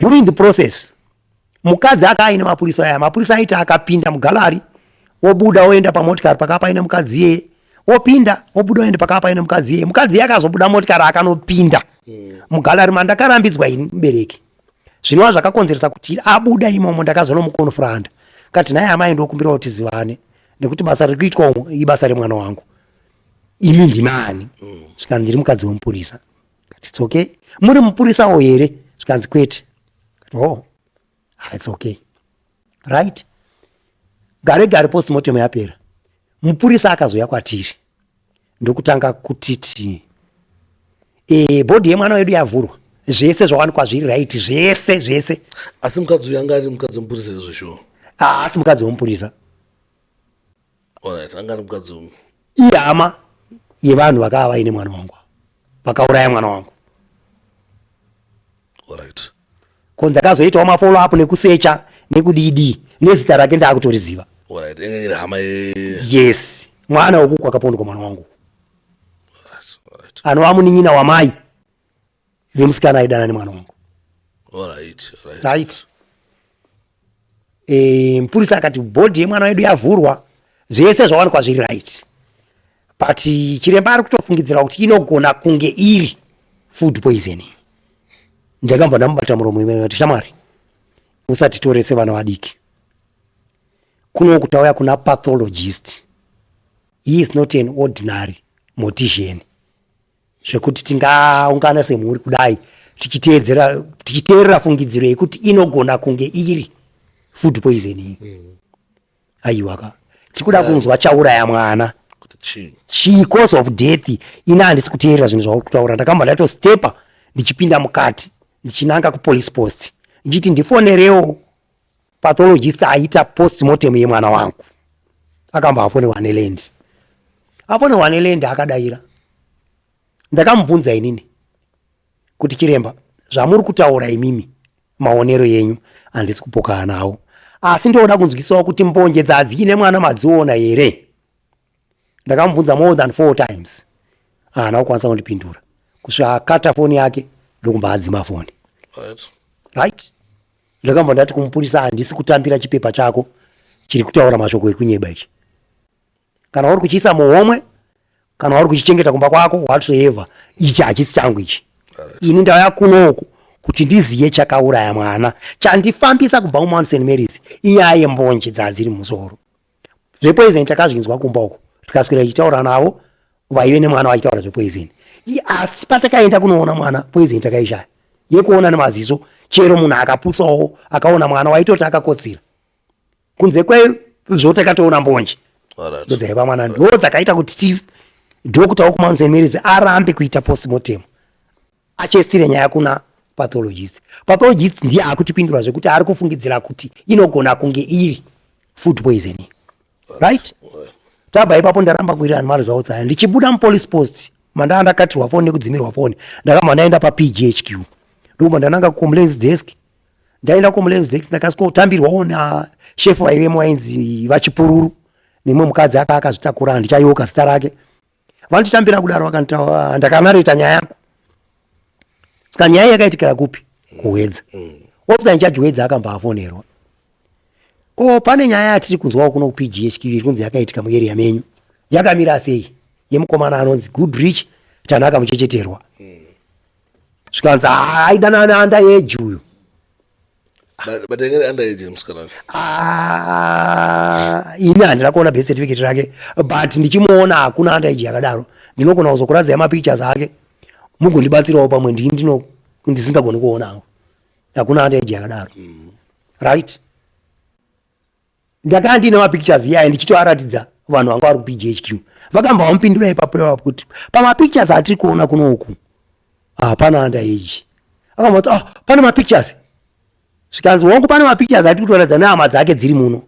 During the process mukadzi akaine mapurisa aya mapurisa aiti akapinda mugalari obuda oenda pamotikari pakapa paine mukadzi yeye opinda obuda oenda pakapa paine mukadzi yeye mukadzi yeye akazobuda motikari akanopinda mugalari mandakarambidzwa ini mubereki zvinova zvakakonzeresa kuti abuda imomo ndakazonomukonfranda kati naye amai ndokumbira kuti zivane nekuti basa riri kuitwa ibasa remwana wangu imi ndimani zvikanzi ndiri mukadzi wemupurisa kati it's okay muri mupurisawo here zvikanzi kwete kati oh it's okay right gare gare postmortem yapera mupurisa akazoya kwatiri ndokutanga kutiti bhodhi yemwana wedu yavhurwa zvese zvawanikwa zviri right zvese asi mukadzi uyu anga ari mukadzi wemupurisa izvo shuwa asi mukadzi wemupurisa alright anga ari mukadzi ihama yevanhu vakava vaine mwana wangu vakauraya mwana wangu alright ko ndakazoitawo mafollow up nekusecha nekudidi nezita rake ndaakutoriziva alright iri hama yes mwana woku kwakapondwa mwana wangu alright anova munin'ina wamai vemusikana aidana nemwana wangu alright right mupurisa akati bhodhi yemwana wedu yavhurwa zvese zvawanikwa zviri right but chiremba ari kutofungidzira kuti inogona kunge iri food poisoning ndakambva ndamubata muromo imwe kuti shamwari usati torese vana vadiki kuno kutauya kuna pathologist he is not an ordinary mortician zvekuti tingaungana semhuri kudai tichiteerera fungidziro yekuti inogona kunge iri food poisoning aiwaka tikuda kunzwa chauraya mwana chi cause of death ina handisi kuteerera zvinhu zvauri kutaura ndakamba ndatostepa ndichipinda mukati ndichinanga kupolice post ndichiti ndifonerewo pathologist aita postmortem yemwana wangu akamba afonewa neland afonewa neland akadayira ndakamubvunza inini kuti chiremba zvamuri kutaura imimi maonero yenyu handisi kupoka nawo asi ndoda kunzwisawo kuti mbonje dzadzine mwana madziona here ndakamubvunza more than 4 times haana kukwanisa kundipindura kusvika akata foni yake ndokumba adzima foni right ndakambva ndati kumupurisa handisi kutambira chipepa chako chiri kutaura mashoko ekunyeba ichi kana uri kuchiisa muhomwe kana uri kuchichengeta kumba kwako whatsoever ichi hachisi changu ichi ini ndauya kunoku kuti ndiziye chakauraya mwana chandifambisa kubva mumount St Mary's inyaya yembonje dzadziri musoro zvepoizeni takazvinzwa kumba uko tikaswera ichitaura navo vaive nemwana vachitaura zvepoizeni asi patakaenda kunoona mwana poizeni takaishaya yekuona nemaziso chero munhu akaputsawo akaona mwana waitoti akakotsira kunze kwezvotakatoona mbonje ndodzaiva mwana ndo dzakaita kuti dhokutawo kumount St Mary's arambe kuita postmortem achesire nyaya kuna pathologist ndiye akutipindura zvekuti ari kufungidzira kuti inogona kunge iri food poisoning right tabva ipapo ndaramba kuirira nhumari zvawo dzaya ndichibuda mupolice post mandanga ndakatirwa foni nekudzimirwa foni ndakamba ndaenda paPGHQ ndokumba ndananga kucomplaints desk ndaenda kucomplaints desk ndakasvika kutambirwawo nashefu vaivemo vainzi vachipururu nemwe mukadzi akazvitakura handichayoka zita rake vanditambira kudaro vakanditaura ndakanareta nyaya yangu saka nyaya yakaitikira kupi kuwedza ofisa inchaji wedza akamba afonerwa ko pane nyaya yatiri kunzwawo kuno kuPGHQ iri kunzi yakaitika muarea menyu yakamira sei yemukomana anonzi Goodrich tanaka muchecheterwa zvikanzi aidanana underage uyu but engere underage musikana ini handina kuona birth certificate rake but ndichimuona hakuna underage yakadaro ndinogona kuzokuradzai mapictures ake mugondibatsirawo pamwe ndisingagoni kuonawo hakuna underage yakadaro right ndakanga ndine mapictures iyaye ndichitoaratidza vanhu vanga vari kuPGHQ vakamba vamupindura ipapo kuti pamapictures atiri kuona kunoku hapana underage akamba kuti pane mapictures zvikanzi wangu pane mapictures atiri kutoratidza nehama dzake dziri muno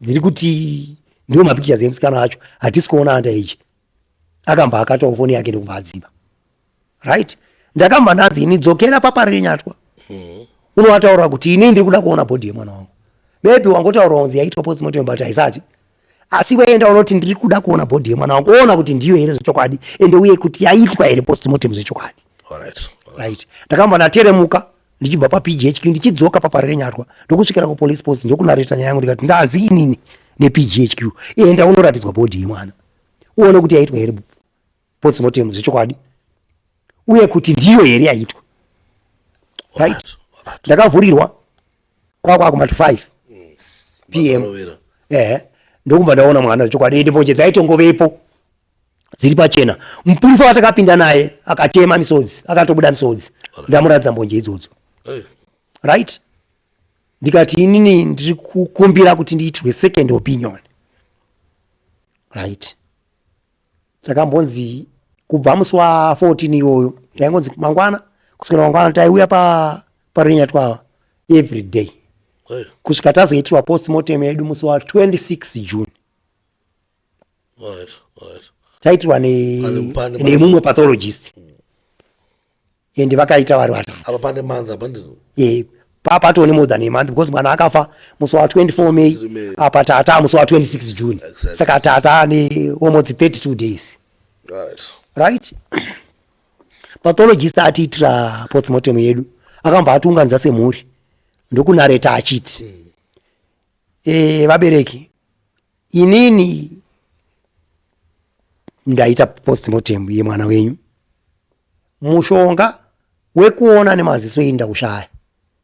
dziri kuti ndiwo mapictures emusikana acho hatisi kuona underage akamba akatawo foni yake nekumba adzima right ndakamba ndanzi ini dzokera paparenyatwa unovataura kuti ini ndiri kuda kuona bhodhi yemwana wangu maybe wangotaura kunzi yaitwa postmortem but haisati asi waenda unoti ndiri kuda kuona bhodhi yemwana wangu oona kuti ndiyo here zvechokwadi ende uye kuti yaitwa here postmortem zvechokwadi right ndakamba ndateremuka ndichibva paPGHQ ndichidzoka paparenyatwa ndokusvikira kupolice post ndokunareta nyaya yangu ndikati ndanzi inini nePGHQ enda unoratidzwa bhodhi yemwana uone kuti yaitwa here postmortem zvechokwadi uye kuti ndiyo here yaitwa. Right? Ndakavhurirwa kwakuma to 5 PM. Ndokumva ndaona mwana chokwadi mbonje dzaitongovepo dziri pachena. Mupurisa watakapinda naye akachema misodzi, akatobuda misodzi. Ndamuradza mbonje idzodzo. Right? Ndikati inini ndiri kukumbira kuti ndiitirwe second opinion. Right? Takambonzi kubva musi wa 14 iyoyo ndaingonzi mangwana kuswera mangwana taiuya parinya twawa every day. Kusvika tazoitirwa postmortem yedu musi wa 26 June. Taitirwa nemumwe pathologist. Ende vakaita vari vatatu. Apa pane manza bandino. Patoni more than a month because mwana akafa musi wa 24 May apa tata musi wa 26 June. Saka tata ni almost 32 days. Right? Pathologist atiitira postmortem yedu akamba atiunganidza semhuri ndokunareta achiti vabereki inini ndaita postmortem yemwana wenyu, mushonga wekuona nemaziso inda kushaya,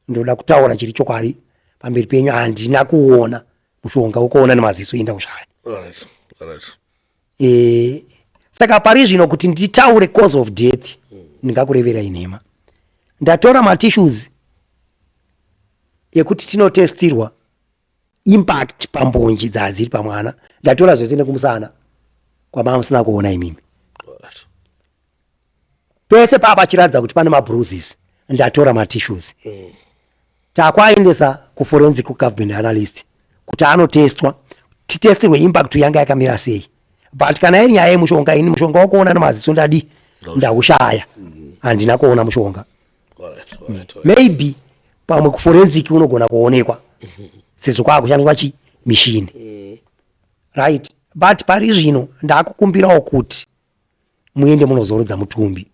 ndoda kutaura chiri chokwadi pamberi penyu, handina kuona mushonga wekuona nemaziso inda kushaya. Saka pari zvino kuti nditaure cause of death ndingakurevera inhema. Ndatora matissues ekuti tinotestirwa impact pambonji dzadziri pamwana, ndatora zvese nekumusana kwamama musina kuona imimi. Pese papa chiradza kuti pane mabruises, ndatora matissues. Takwaendesa kuforensic government analyst kuti anotestwa titestirwe impact yanga yakamira sei. But kana iri nyaya yemushonga, ini mushonga wekuona nemaziso ndaushaya, handina kuona mushonga. Maybe pamwe kuforensic unogona kuonekwa sezvo kwakushandiswa mishini. Right? But pari zvino ndakukumbirawo kuti muende munozorodza mutumbi.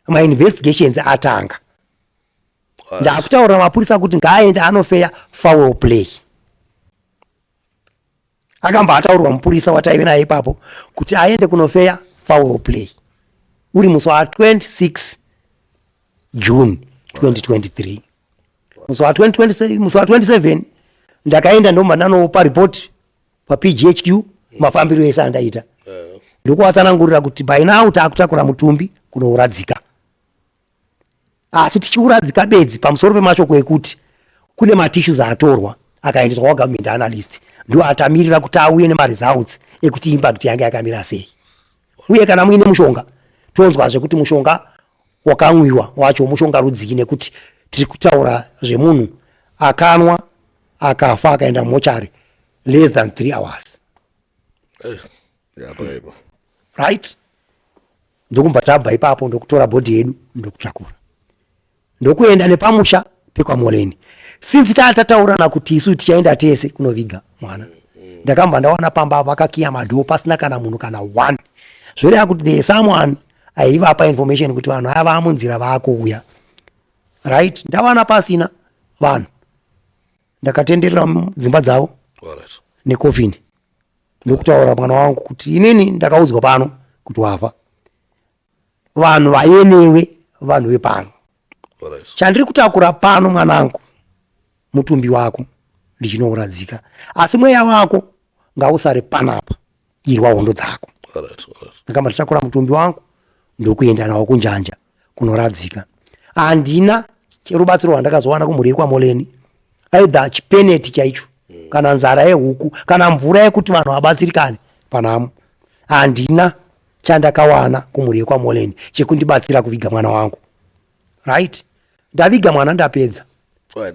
My investigations atanga. Ndakutaurira mapurisa kuti ngaaende anofeya foul play. Akamba ataurwa mupurisa wataive naye ipapo kuti aende kunofeya foul play. Uri musi wa 26 June 2023. Musi wa 27 ndakaenda ndomba ndanopa report pa PGHQ mafambiro ese andaita. Ndokuvatsanangurira kuti by now takutakura mutumbi kunouradzika. Asi tichiuradzika bedzi pamusoro pemashoko ekuti kune matissues atorwa akaendeswa kwa government analyst, ndo atamirira kuti auye nemaresults ekuti impact yanga yakamira sei. Uye kana muine mushonga tonzwazve kuti mushonga wakamwiwa wacho mushonga rudziki, nekuti tiri kutaura zvemunhu akanwa akafa akaenda mumochari less than 3 hours. Right? Ndokumva tabva ipapo ndokutora body yedu ndokutakura ndokuenda nepamusha pekwamoleni. Since tataurana kuti isu tichaenda tese kunoviga mwana, ndakamba ndawana pamba vakakiya madhoo pasina kana munhu kana one. Zvoreva kuti there is someone aivapa information kuti vanhu ava vamunzira vakuuya. Right? Ndawana pasina vanhu, ndakatenderera dzimba dzavo nekofini ndokutaura mwana wangu kuti inini ndakaudzwa pano kuti wafa, vanhu vayenewe, vanhu vepano. Chandiri kutakura pano mwanangu mutumbi wako ndichinouradzika, asi mweya wako ngausare panapa irwa hondo dzako. Ndakamba nditakura mutumbi wangu ndokuenda nawo kunjanja kunoradzika. Handina rubatsiro rwandakazowana kumhuri kwaMoleni, aidha chipeneti chaicho kana nzara yehuku kana mvura yekuti vanhu vabatsirikane panhamo. Handina chandakawana kumhuri kwaMoleni chekundibatsira kuviga mwana wangu. Right? Ndaviga mwana ndapedza.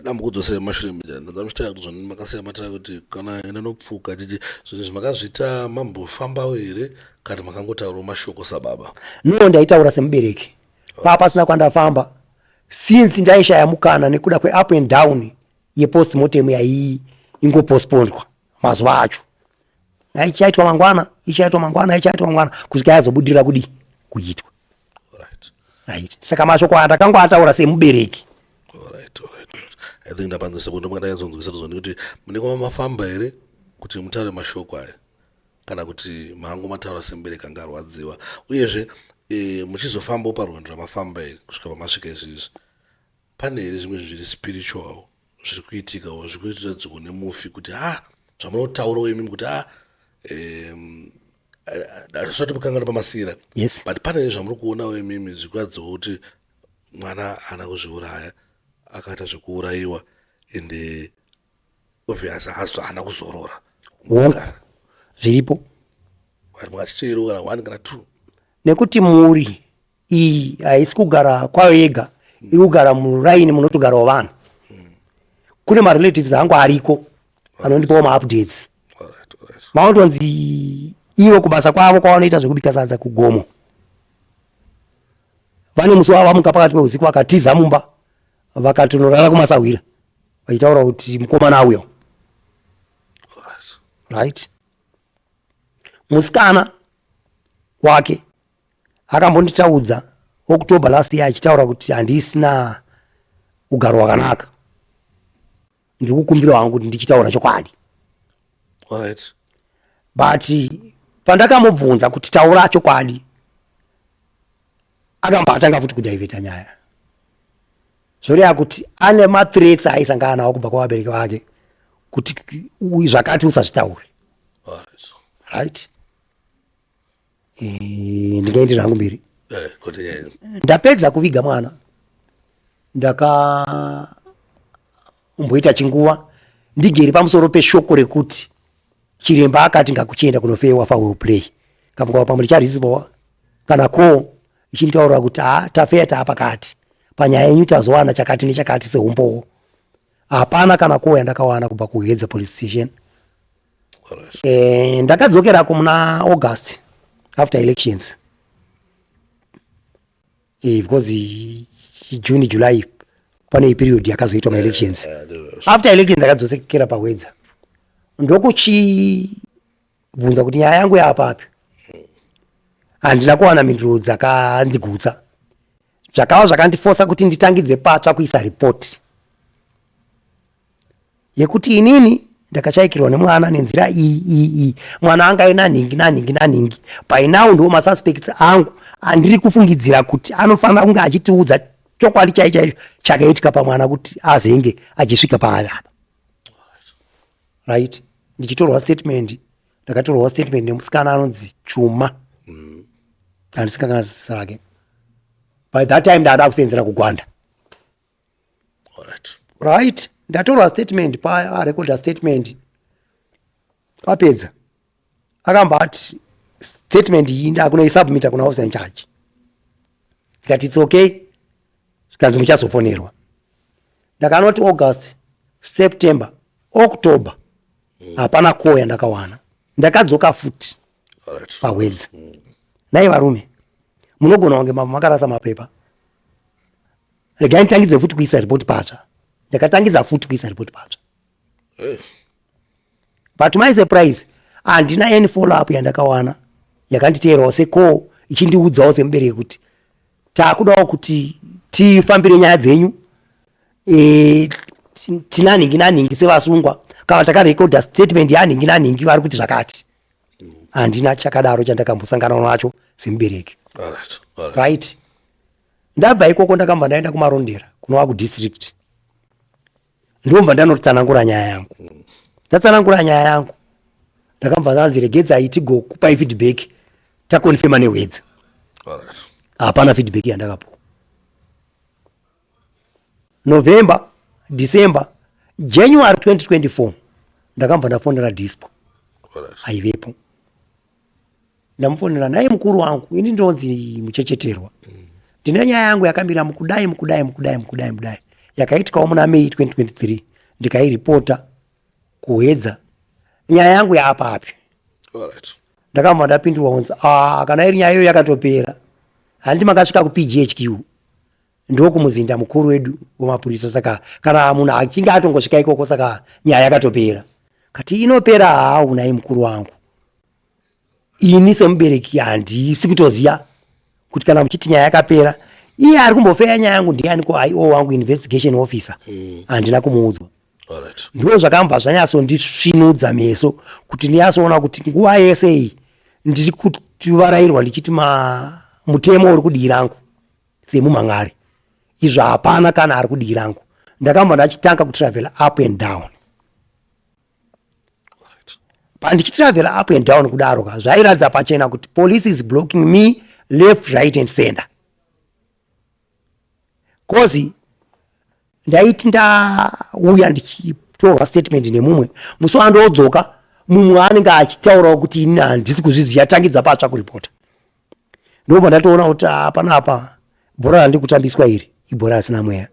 Ndambokudzosera mumashure ndamutaya kuti zvanini makasiya mataya kuti kana ndinopfuka chichi zvinhu zvimakazviita mambofambawo here kana makangotaurawo mashoko sababa? No, ndaitaura semubereki. Pasina kwandafamba since ndaishaya mukana nekuda kwe up and down yepostmortem ingopostponedwa mazuva acho. Ichaitwa mangwana, ichaitwa mangwana, ichaitwa mangwana kusvika yazobudira kudi kuitwa. Right. Saka mashoko andakanga ataura semubereki. I think ndapanzisa kuti ndakazonzwisa zvoni kuti munenge mafamba here kuti mutaure mashoko aya kana kuti mangu mataura semubereki angarwadziwa. Uyezve muchizofamba parwendo ramafamba iri kusvika pamasvika izvizvi pane here zvimwe zviri spiritual zviri kuitikawo zviri kuitira dziko nemufi kuti zvamunotaurawo imimi kuti zvisati mukangana pamasira yes but pane zvamuri kuonawo imimi zvikuratidzawo kuti mwana ana kuzviuraya akaita zvekuurayiwa ende obvious haana kuzorora wonga zviripo mungaticheero kana 1 kana 2 nekuti muri iyi haisi kugara kwayo yega iri kugara muraini munotogarawo vanhu kune marelatives angu ariko anondipawo maupdates maundonzi ivo kubasa kwavo kwavanoita zvekubika sadza kugomo vane musi wavo vamuka pakati peusiku vakatiza mumba vakatonorara kumasahwira vachitaura kuti mukomana auyo right musikana wake akambonditaudza October last year achitaura kuti handisina ugaro hwakanaka ndiri kukumbira wangu kuti ndichitaura chokwadi but pandakamubvunza kuti taura chokwadi akambatanga futi kudhaivheta nyaya zvoreva kuti ane mathreats aisangana nawo kubva kwavabereki vake kuti zvakati usazvitaure right ndingaendera hangu mberi ndapedza kuviga mwana ndakamboita chinguva ndigere pamusoro peshoko rekuti chiremba akati ngakuchienda kunofewa fawill play kabva pamwe richarisivawa kana ko ichintaura kuti tafeya taapakati panyaya yenyu tazowana chakati nechakati seumbowo hapana kana ko yandakawana kubva kuhedza police station ndakadzokerako muna August after elections because June July pane period yakazoitwa maelections after elections ndakadzokera pahedza ndokuchibvunza kuti nyaya yangu yapapi handina kuwana mhinduro dzakandigutsa zvakava zvakandifosa kuti nditangidze patsva kuisa report yekuti inini ndakashayikirwa nemwana nenzira iyi mwana anga aina ningi by now ndo masuspects angu andiri kufungidzira kuti anofanira kunge achitiudza chokwadi chaicho chakaitika pamwana kuti azenge achisvika paapa right ndichitorwa statement ndakatorwa statement nemusikana anonzi Chuma handisikanganisa rake by that time ndada kusenzera kugwanda right ndatorwa statement parecorda statement papedza akambati statement iyi ndakunoisubmita kuna officer in charge ndikati it's okay zvikanzi muchazofonerwa ndakanoti August September October hapana koya ndakawana ndakadzoka futi pahwedza nai varume munogona kunge makarasa mapepa regai nditangidze futi kuisa report patsva ndakatangidza futi kuisa report patsva but to my surprise handina any follow up yandakawana yakanditeerawo seko ichindiudzawo semubereki kuti takudawo kuti tifambire nyaya dzenyu tina ningi sevasungwa kana takarekodha statement yaningi vari kuti zvakati handina chakadaro chandakambosangana nacho semubereki right ndabva ikoko ndakamba ndaenda kumarondera kunova kudistrict ndomba ndanotsanangura nyaya yangu ndatsanangura nyaya yangu ndakambva ndanzi regedzai tigokupai feedback takonfirma nehwedza hapana feedback yandakapuwa November December January 2024 ndakambva ndafonera dispo haivepo ndamufonera naye mukuru wangu ini ndonzi muchecheterwa ndine nyaya yangu yakamira mukudai yakaitikawo muna May 2023 ndikairipota kuhedza nyaya yangu yaapapi ndakambva ndapindurwa kunzi kana iri nyaya iyo yakatopera handi makasvika kuPGHQ ndokumuzinda mukuru wedu wemapurisa saka kana munhu achinge atongosvika ikoko saka nyaya yakatopera kati inopera haunai mukuru wangu ini semubereki handisi kutoziya kuti kana muchiti nyaya yakapera iye ari kumbofeya nyaya yangu ndiani ko IO wangu investigation officer handina kumuudzwa ndo zvakambva zvanyatsondisvinudza meso kuti ndiyasoona kuti nguva yese iyi ndiri kuvarairwa ndichiti mutemo uri kudii rangu semumang'are. Izvo hapana kana ari kudii rangu. Ndakamba ndachitanga kutravel up and down. Pandichitravel up and down kudaro ka zvairatidza pachena kuti police is blocking me left, right and center. Kozi ndaiti ndauya ndichitorwa statement nemumwe musi wandodzoka mumwe anenge achitaurawo kuti ini handisi kuzviziva tangidza patsva kuripota. Ndobva ndatoona kuti panapa bhora randiri kutambiswa iri ibhora asina mweya.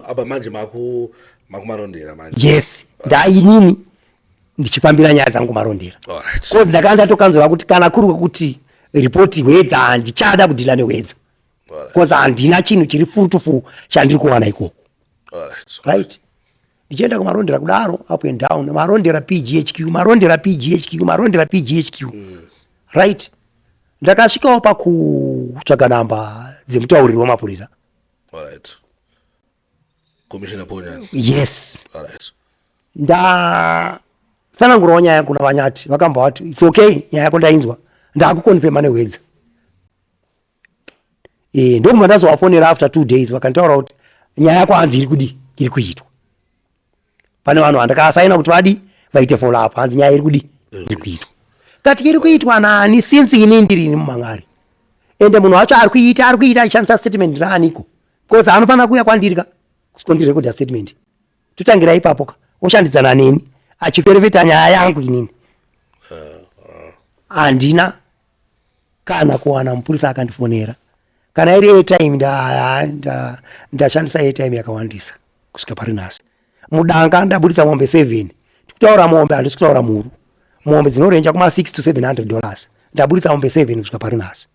Apa manje makumarondera manje. Yes, ndainini ndichifambira nyaya dzangu marondera. Ko ndakanga ndatokanzwa kuti kana kuri kuti ripoti hwedza handichada kudhila nehwedza. Koza handina chinhu chiri futufu chandiri kuwana ikoko. Right. Ndichienda kumarondera kudaro up and down, marondera PGHQ, marondera PGHQ, marondera PGHQ. Right. Ndakasvikawo pakutsvaga namba dzemutauriri wamapurisa. Alright. Commissioner Ponya. Yes. Alright. Tsanangurawo nyaya kuna Vanyati vakamba vati it's okay, nyaya yako ndainzwa, ndakukonfirma nehwedza. Ndokuma ndazovafonera after 2 days vakantaura kuti nyaya yako hanzi iri kuitwa. Pane vanhu vandakasaina kuti vadi vaite follow up, hanzi nyaya iri kuitwa. Kati iri kuitwa nani since ini ndiri mumang'are. Ende munhu wacho ari kuita achishandisa statement raaniko. Kozi anofanira kuuya kwandiri ka kusikondirekodha statement. Totangira ipapo ka oshandidzana neni achiferefeta nyaya yangu inini. Handina kana kuwana mupurisa akandifonera. Kana iri airtime ndashandisa airtime yakawandisa kusvika pari nhasi. Mudanga ndabudisa mombe 7. Tikutaura mombe handisi kutaura muru. Mombe dzinorenja kuma $600 to $700. Ndabudisa mombe 7 kusvika pari nhasi.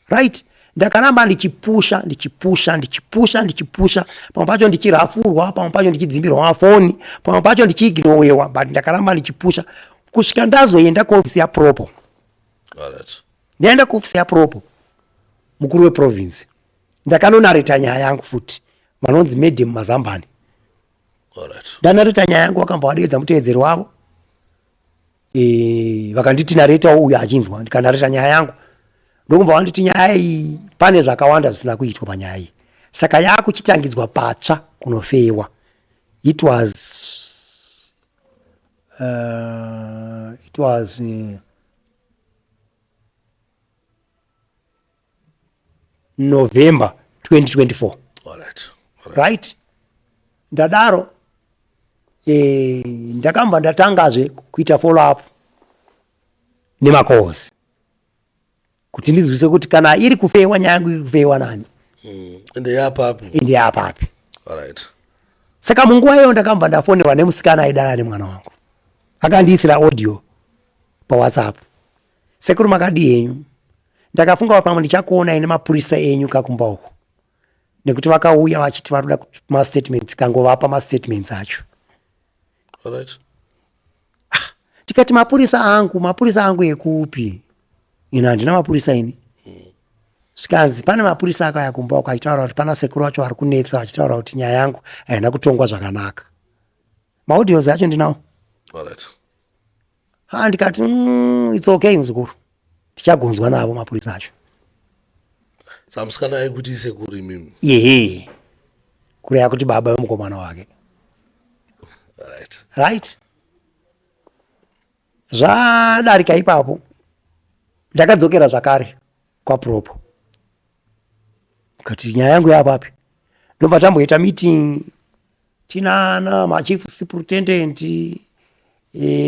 Right? Ndakaramba ndichipusha. Pamwe pacho ndichirafurwa, pamwe pacho ndichidzimbirwa mafoni, pamwe pacho ndichiignowewa, but ndakaramba ndichipusha kusvika ndazoenda kuofisi yaPropo. Ndaenda kuofisi yaPropo, mukuru weprovince. Ndakanonareta nyaya yangu futi, vanonzi Madam Mazambani. Ndanareta nyaya yangu, vakamba vadeedza muteedzeri wavo. Vakanditi naretawo uyo achinzwa, ndikanareta nyaya yangu. Ndokumva vanditi nyaya iyi pane zvakawanda zvisina kuitwa panyaya iyi. Saka yakuchitangidzwa patsva kunofewa. It was November 2024. Right? Ndadaro ndakamba ndatangazve kuita follow up nemakozi. Kuti ndizwise kuti kana iri kufewa nyaya yangu iri kufewa nani. Ende yapapi. Alright. Saka munguva iyo ndakamba ndafonerwa nemusikana aidana nemwana wangu. Akandiisira audio paWhatsApp. Sekuru makadi yenyu. Ndakafunga pamwe ndichakuona ine mapurisa enyu kakumba uko. Nekuti vakauya vachiti varoda ma statements, kangovapa ma statements acho. Alright. Tikati mapurisa angu ekupi? Ina handina mapurisa ini. Skanzi pane mapurisa akaya kumba uko achitaura kuti pana sekuru wacho ari kunetsa achitaura kuti nyaya yangu haina kutongwa zvakanaka. Maaudios acho ndinawo. Alright. Ndikati it's okay muzukuru. Tichagonzwa navo mapurisa acho. Samusikana aikuti sekuru imimi. Yehe. Kureva kuti baba wemukomana wake. Right? Zvadarika ipapo. Ndakadzokera zvakare kwaPropo. Kati nyaya yangu yapapi. Ndobva tamboita meeting tinana machief superintendent,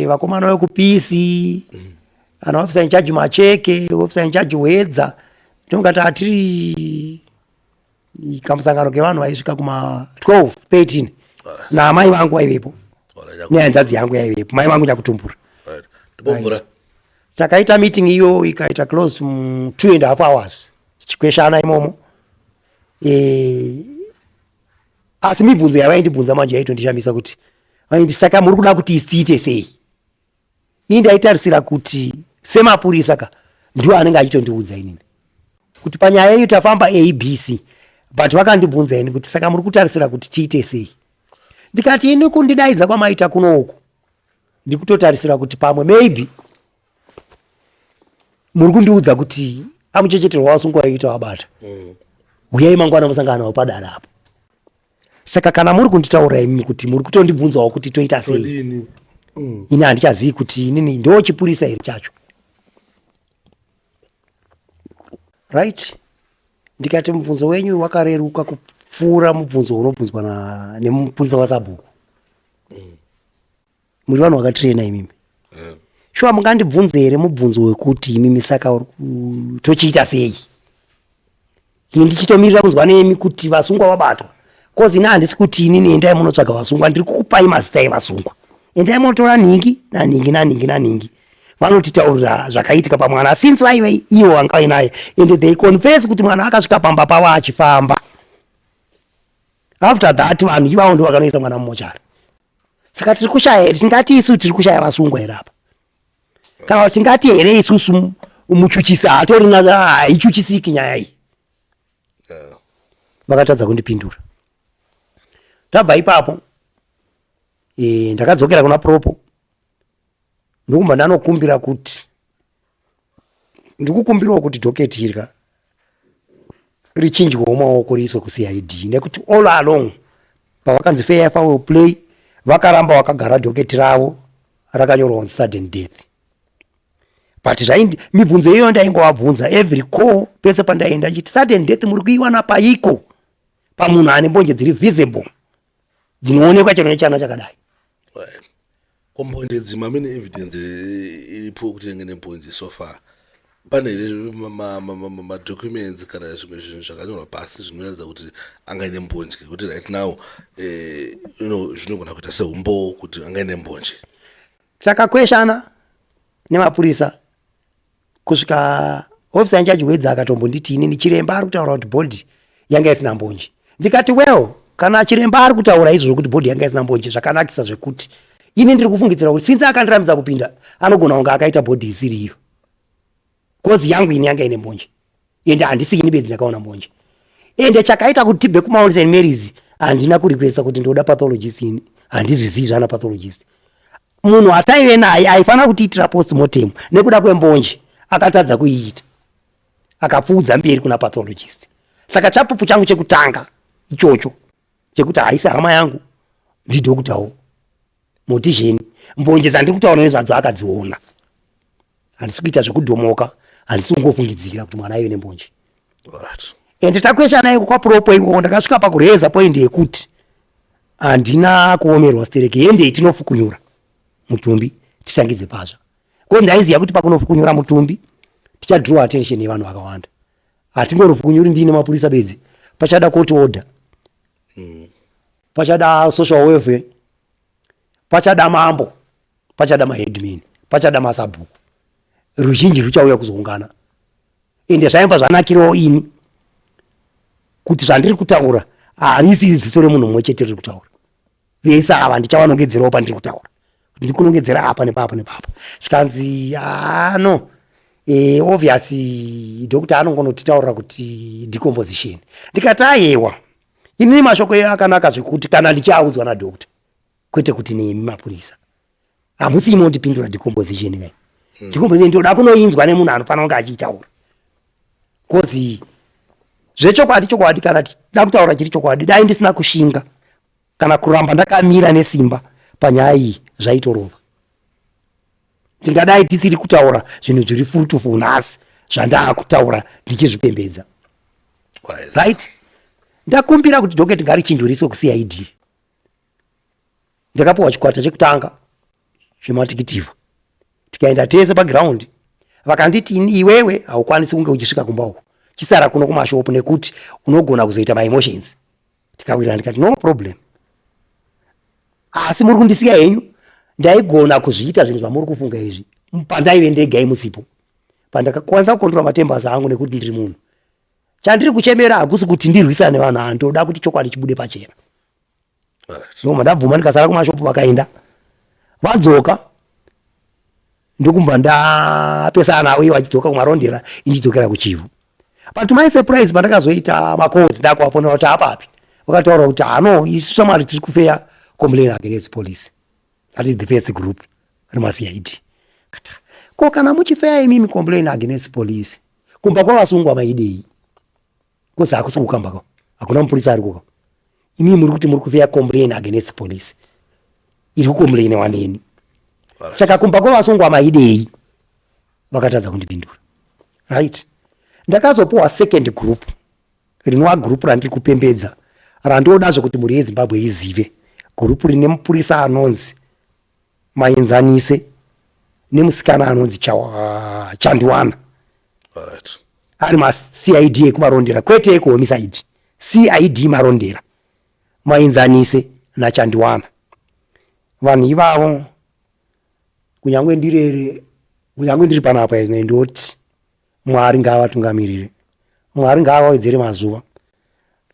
vakomana vekupisi, ana officer in charge macheke, officer in charge hwedza. Tonga tatiri kamusangano kevanhu vaisvika kuma 12, 13. Na mai vangu vaivepo. Nehanzvadzi yangu yaivepo. Mai vangu chakutumbura. Right. Takaita meeting iyo ikaita close to 2.5 hours. Tichikweshana imomo. Asi mibvunzo yavaindibvunza manje yaitondishamisa kuti saka muri kuda kuti isiite sei. Ini ndaitarisira kuti semapurisa ka ndiwo anenge achitondiudza inini. Kuti panyaya iyo tafamba ABC. But vakandibvunza ini kuti saka muri kutarisira kuti tiite sei. Ndikati ini kundidaidza kwamaita kunoku. Ndikutotarisira kuti pamwe maybe muri kundiudza kuti amuchecheterwa vasungwa vaita vabata uyai mangwana musangano wapadara apo. Saka kana muri kunditaura imi kuti muri kutondibvunzawo kuti toita sei, ini handichazivi kuti inini ndo chipurisa here chacho, right? Ndikati mubvunzo wenyu wakareruka kupfuura mubvunzo unobvunzwa nemubvunzo wasabhuku. Muri vanhu vakatirena imimi. Shuwa mungandibvunze here mubvunzo wekuti imimi saka tochiita sei? Ini ndichitomirira kunzwa nemi kuti vasungwa vabatwa. Kozi ina handisi kuti inini endai munotsvaga vasungwa, ndiri kukupai mazita evasungwa. Endai munotora ningi naningi. Vanotitaurira zvakaitika pamwana since vaive ivo vanga vainaye, and they confess kuti mwana akasvika pamba pavo achifamba. After that vanhu ivavo ndo vakanoisa mwana mumochari. Saka tiri kushaya, tingati isu tiri kushaya vasungwa here apa. Kana tingati here isusu muchuchisi hatorina haichuchisiki nyaya iyi. Vakatadza kundipindura. Tabva ipapo ndakadzokera kuna Propo. Ndokumba ndanokumbira kuti ndikukumbirawo kuti dhoketi irika richinjwewo maoko riiswe kuCID, nekuti all along pavakanzi fair foul play vakaramba vakagara dhoketi ravo rakanyorwa on sudden death. But mibvunzo iyoyo ndaingovabvunza every call pese pandaenda chiti sudden death muri kuiwana paiko pamunhu ane mbonje dziri visible dzinoonekwa chero nechana chakadai. Kombonje dzimamene evidence iripo kuti ngene mbonje so far pane ma documents kana zvimwe zvinhu zvakanyorwa pasi zvinoratidza kuti angaine mbonje kuti right now zvinogona kuita seumbo kuti angaine mbonje. Takakweshana nemapurisa kusvika ofisa yangu achiwedza akatombonditi inini chiremba ari kutaura kuti bhodhi yanga isina mbonje. Ndikati well, kana chiremba ari kutaura izvo kuti bhodhi yanga isina mbonje zvakanakisa zvekuti ini ndiri kufungidzira kuti since akandiramidza kupinda anogona kunge akaita bhodhi isiri iyo. Kozi yangu ini yanga ine mbonje. Ende handisi ini bedzi ndakaona mbonje. Ende chakaita kuti tibve kuMount St Mary's handina kurikwesa kuti ndoda pathologist ini. Handizvizivi zvana pathologist. Munhu ataive naye aifana kutiitira postmortem nekuda kwembonje akatadza kuiita. Akapfuudza mberi kuna pathologist. Saka chapupu changu chekutanga ichocho chekuti haisi hama yangu ndidhokutawo motizheni mbonje dzandiri kutaura nezvadzo akadziona. Handisi kuita zvekudhomoka, handisi kungofungidzira kuti mwana aive nembonje. Alright. Ende takweshana iko kwaPropo iko ndakasvika pakureza point yekuti handina kuomerwa stereki yende tinofukunyura mutumbi tishangidze pazva. Ko ndaiziva kuti pakunofukunyura mutumbi tichadraw attention yevanhu vakawanda. Hatingorofukunyuri ndine mapurisa bedzi, pachada court order, pachada social welfare, pachada mambo, pachada maheadman, pachada masabhuku. Ruzhinji ruchauya kuzoungana. Ende zvaimba zvanakirawo ini kuti zvandiri kutaura harisi ziso remunhu mumwe chete riri kutaura. Vese ava ndichavanongedzerawo pandiri kutaura. Ndiri kunongedzera apa nepapa nepapa. Zvikanzi no obviously doctor anongonotitaurira kuti decomposition. Ndikati ayewa inini mashoko akanaka zvekuti kana ndichaudzwa nadoctor kwete kuti nemi mapurisa hamusi mondipindura decomposition kai. Decomposition ndoda kunoinzwa nemunhu anofanira kunge achitaura. Kozi zvechokwadi kana ndakutaura chiri chokwadi dai ndisina kushinga kana kuramba ndakamira nesimba panyaya iyi zvaitorova. Ndingadai tisiri kutaura zvinhu zviri futufu nhasi zvandakutaura ndichizvipembedza. Right? Ndakumbira kuti dhoketi ngarichinjuriswe kuCID. Ndakapiwa chikwata chekutanga zvematikitivo. Tikaenda tese paground vakanditi iwewe haukwanisi kunge uchisvika kumba uko. Chisara kuno kumashopu nekuti unogona kuzoita my-emotions. Tikawira ndikati no problem. Asi muri kundisiya henyu ndaigona kuzviita zvinhu zvamuri kufunga izvi pandaive ndega imusipo. Pandakakwanisa kukondora matembasi angu nekuti ndiri munhu. Chandiri kuchemera hakusi kuti ndirwisane nevanhu, andoda kuti chokwadi chibude pachena. Ndoma ndabvuma ndikasara kumashopu vakaenda. Vadzoka ndokumba ndapesana navo ivo vachidzoka kumarondera indidzokera kuchivu. But my surprise pandakazoita makodzi ndakuvaponera kuti apapi. Vakataura kuti isu shamwari tiri kufeya complain against police. That is the first group remaCID. Ko kana muchifeya imimi complain against police, kumba kwavasungwa maidei kozi hakusi kukambako, hakuna mupurisa ari kuka. Imi muri kuti muri kufeya complain against police, iri kukomplain waneni. Saka kumba kwavasungwa maidei vakatadza kundipindura, right. Ndakazopuwa second group, rinova group randiri kupembedza, randoda zvokuti muri yeZimbabwe izive. Group rine mupurisa anonzi Maenzanise nemusikana anonzi Chandiwana, ari ma-CID ekumarondera, kwete ekuhomicide, CID marondera, Maenzanise naChandiwana. Vanhu ivavo kunyange ndiri panapa ndoti Mwari ngavatungamirire, Mwari ngavawedzere mazuva.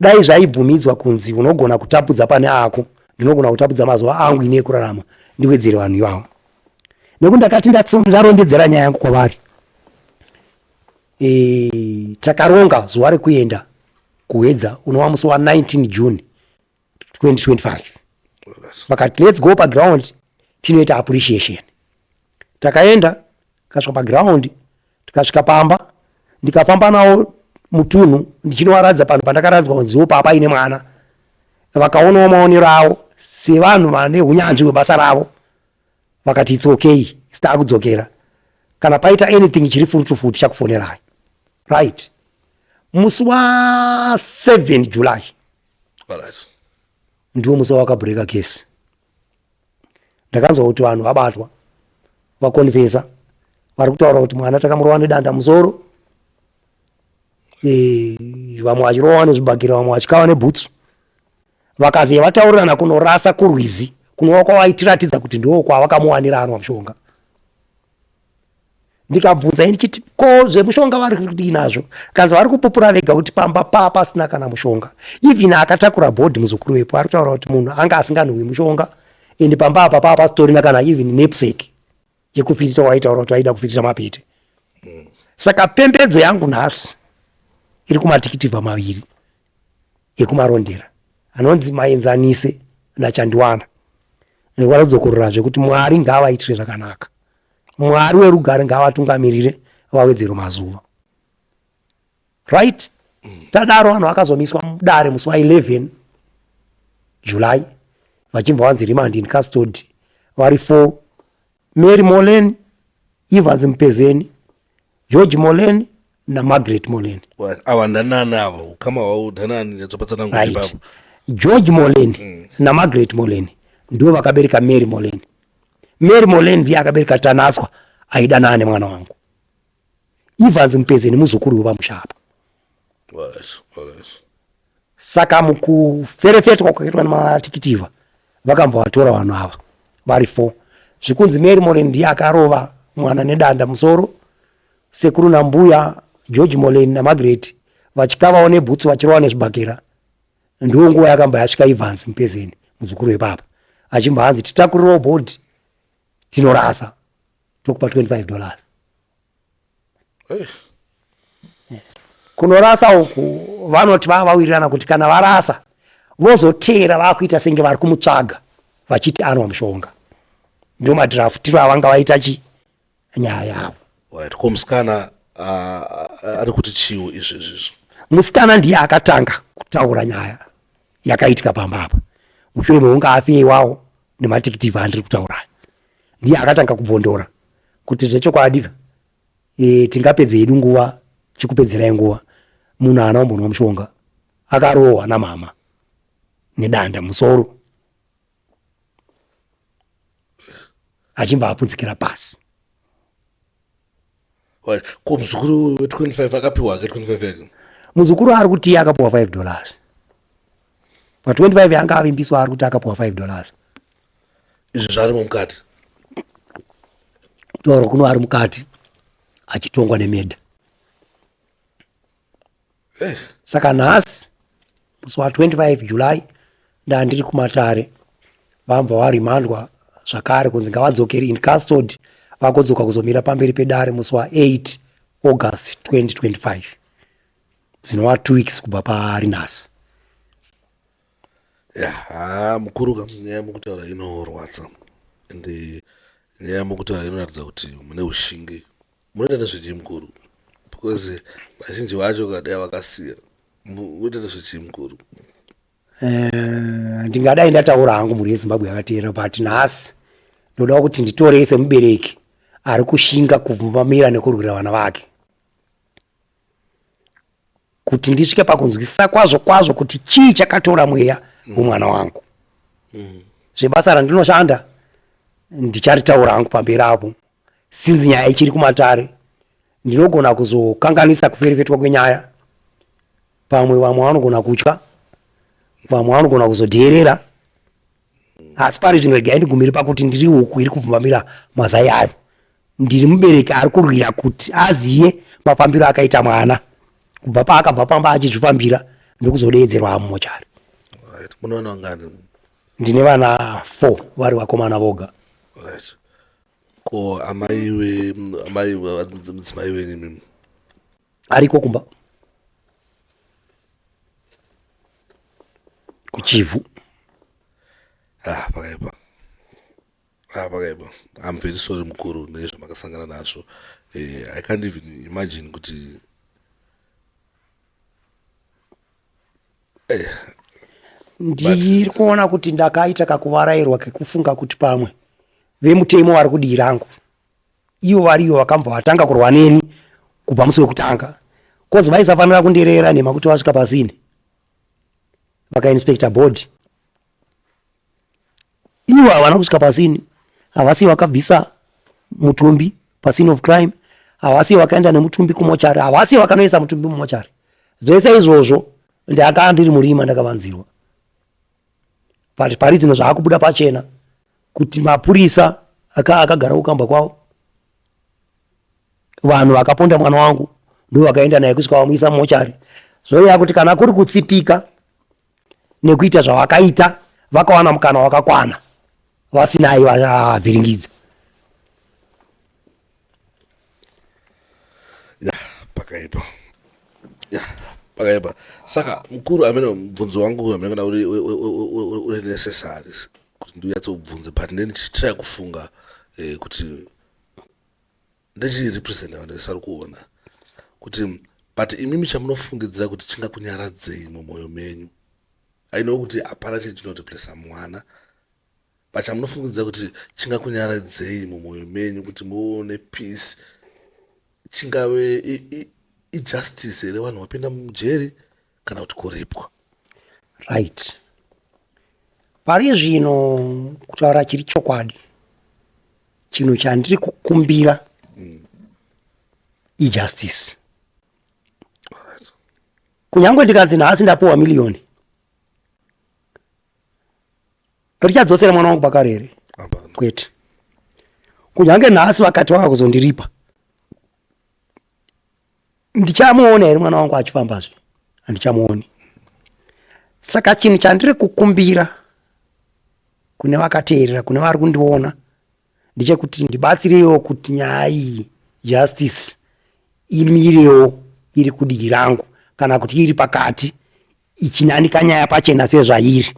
Dai zvaibvumidzwa kunzi unogona kutapudza pane ako, ndinogona kutapudza mazuva angu ine ekurarama, ndiwedzere vanhu ivavo. Nekuti ndakati ndarondedzera nyaya yangu kwavari. Takaronga zuva rekuenda kuwedza unova musi wa19 June 2025. Vakati let's go paground tinoita appreciation. Takaenda kasvika paground, tikasvika pamba, ndikafamba nawo mutunhu ndichinovaradza panhu pandakaradzwa kunziwo papa ine mwana. Vakaonawo maonero avo sevanhu vane hunyanzvi hwebasa ravo, vakati it's okay, sita kudzokera, kana paita anything chiri furutufuti chakufonerai, right. Musi wa7 July ndiwo musi wakabreka case. Ndakanzwa kuti vanhu vabatwa vakonfesa, vari kutaura kuti mwana takamurova nedanda musoro, vamwe vachirova nezvibhakira, vamwe vachikava nebhutsu. Vakazi vataurirana kunorasa kurwizi kunova kwavaitiratidza kuti ndo kwavakamuwanira anwa mushonga. Ndikabvunza ndichiti ko zvemushonga vari kuti inazvo, kanzi vari kupupura vega kuti pamba pasina kana mushonga. Even akatakura bhodhi muzukuru wepo ari kutaura kuti munhu anga asinganhuwi mushonga, ende pamba apa pastorina kana even knapsack yekufirita waitaura kuti vaida kufirita mapete. Saka pembedzo yangu nhasi iri kumatikitivha maviri ekumarondera anonzi Maenzanise naChandiwana. Ndikuda kudzokorora zvekuti Mwari ngavaitire zvakanaka, Mwari werugare ngavatungamirire, vawedzere mazuva, right. Tadaro vanhu vakazomiswa mudare musi wa11 July vachibva vanzi remand in custody vari 4: Mary Molen, Evans Mpezeni, George Molen naMargaret Molen. Ava ndanani avo? Ukama hwavo ndanani nyatsopatsana nguti Right. papo? George Molen naMargaret Molen ndiwo vakabereka Mary Molen. Mary Molen ndiye akabereka Tanatswa aidanana nemwana wangu. Evans Mpezeni muzukuru wepamushapa. Saka mukuferefetwa kwakaitwa nematikitivha vakambovatora vanhu ava vari 4. Zvikunzi Mary Molen ndiye akarova mwana nedanda musoro, sekuru nambuya George Molen naMargaret vachikavawo nebhutsu vachirova nezvibhakera. Ndiwo nguva yakamba yasvika Evans Mpezeni muzukuru wepapa achimba hanzi titakurirewo bhodhi tinorasa tokupa $25. Kunorasa uku vanoti vavawirirana kuti kana varasa vozoteera vakuita senge vari kumutsvaga vachiti anwa mushonga. Ndio madraftiro avanga vaita nyaya yavo. Ko musikana ari kuti chiwo izvi? Musikana ndiye akatanga kutaura nyaya yakaitika pamba apa. Mushure mekunge afewawo nematikitivha andiri kutaura, ndiye akatanga kubvondora kuti zvechokwadi tingapedze yedu nguva chikupedzerai nguva. Munhu haana kumbonwa mushonga, akarohwa namama nedanda musoro, achimba apudzikira pasi. Ko muzukuru we25 akapiwa ke 25 yake? Muzukuru ari kuti akapiwa $5. Pa25 yanga avimbiswa ari kuti akapiwa $5. Izvi zvari mukati? Kutaura kuno ari mukati achitongwa nemedha. Saka nhasi musi wa25 July ndandiri kumatare vambva varimandwa zvakare kunzi ngavadzokeri in custody vakodzoka kuzomira pamberi pedare musi wa8 August 2025, dzinova 2 weeks kubva paari nhasi. Mukuru kam nyaya yemukutaura inorwadza, ende nyaya yemukutaura inoratidza kuti mune ushingi. Munoita nezvechii mukuru because vazhinji vacho kadai vakasiya unoita zvechimukuru. Ndingadai ndataura hangu mhuri yeZimbabwe yakateera, but nhasi ndoda kuti nditore semubereki ari kushinga kubvumamira nekurwira vana vake, kuti ndisvike pakunzwisisa kwazvo kwazvo kuti chii chakatora mweya womwana wangu. Zvebasa randinoshanda ndicharitaura hangu pamberi apo, sinzi nyaya ichiri kumatare. Ndinogona kuzokanganisa kuferefetwa kwenyaya, pamwe vamwe vanogona kutya, vamwe vanogona kuzodheerera, asi pari zvino regai ndigumire pakuti ndiri huku iri kubvumamira mazai ayo. Ndiri mubereki ari kurwira kuti aziye mafambiro akaita mwana kubva paakabva pamba achizvifambira ndokuzodedzerwa mumochari. Munoona ungani? Ndine vana 4 vari vakomana voga. Ko amai mudzimai wenyu mimi ariko kumba kuchivhu. Pakaipa. I'm very sorry mukuru nezvamakasangana nazvo. I can't even imagine kuti ndiri kuona kuti ndakaita kakuvarairwa kekufunga kuti pamwe vemutemo vari kudii rangu, ivo variyo vakambva vatanga kurwa neni kubva musi wekutanga, kozi vaisafanira kundirera nhema kuti vasvika pasini vakainspector board. Ivo havana kusvika pasini, havasi vakabvisa mutumbi pascene of crime, havasi vakaenda nemutumbi kumochari, havasi vakanoisa mutumbi mumochari. Zvese izvozvo ndakanga ndiri murima ndakavanzirwa. Pari zvino zvaakubuda pachena kuti mapurisa akagara kukamba kwavo, vanhu vakaponda mwana wangu ndo vakaenda naye kusvika vamuisa mumochari. Zvoya kuti kana kuri kutsipika nekuita zvavakaita, vakawana mukana wakakwana vasinai vavhiringidza. Pakaipa. Saka mukuru amene mubvunzo wangu amene kana uri necessary kuti ndiyatsobvunze, but ndichitira kufunga kuti ndichirepresenta vanhu vesari kuona kuti but imimi chamunofungidzira kuti chingakunyaradzei mumwoyo menyu. I know kuti hapana chinoreplesa mwana, but chamunofungidzira kuti chingakunyaradzei mumwoyo menyu kuti muone peace, chingave ijustice here vanhu vapinda mujeri kana kuti kurepwa. Right. Pari zvino kutaura chiri chokwadi, chinhu chandiri kukumbira ijustice. Kunyangwe ndikanzi nhasi ndapuwa miliyoni, richadzosera mwana wangu pakare here? Kwete. Kunyange nhasi vakati vaka kuzondiripa, ndichamuona here mwana wangu achifambazve? Handichamuoni. Saka chinhu chandiri kukumbira kune vakateerera, kune vari kundiona, ndechekuti ndibatsirewo kuti nyaya iyi justice imirewo iri kudii rangu, kana kuti iri pakati ichinanika nyaya pachena sezvairi,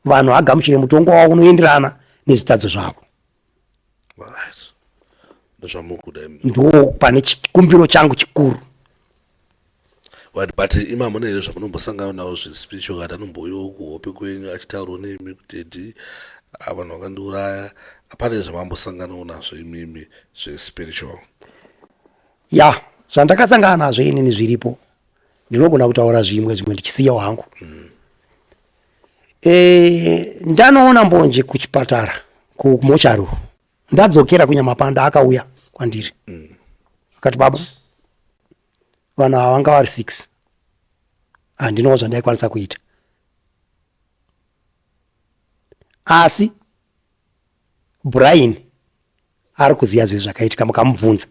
vanhu vagamuchire mutongo wavo unoenderana nezvitadzo zvavo. Ndo pane chikumbiro changu chikuru. But imamo nere zvamunombosangana nawo zvespiritual kuti anomboyo kuhope kwenyu achitaurawo nemi kuti vanhu vakandiuraya, hapana zvamambosanganawo nazvo imimi zvespiritual? Ya, zvandakasangana nazvo inini zviripo. Ndinogona kutaura zvimwe ndichisiya wangu. Ndanoona mbonje kuchipatara kumochari, ndadzokera kunyamapanda akauya kwandiri akati, baba, vanhu ava vanga vari 6, handinowo zvandaikwanisa kuita, asi Brian ari kuziya zvizvi zvakaitika. Mukamubvunza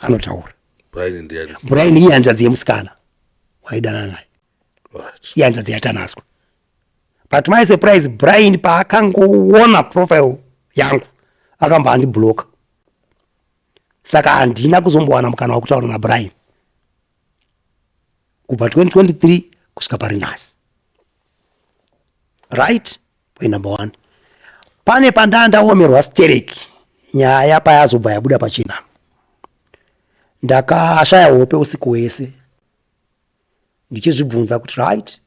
anotaura. Brian iye hanzvadzi yemusikana waidana naye, iye hanzvadzi yatanaswa. But my surprise, Brian paakangoona profile yangu akamba handibloka. Saka handina kuzombowana mukana wakutaura naBrian kubva 2023 kusvika pari nhasi. Right? Point number 1. Pane pandandaomerwa stereki nyaya payazobva yabuda pachena. ndakashaya hope usiku hwese ndichizvibvunza kuti right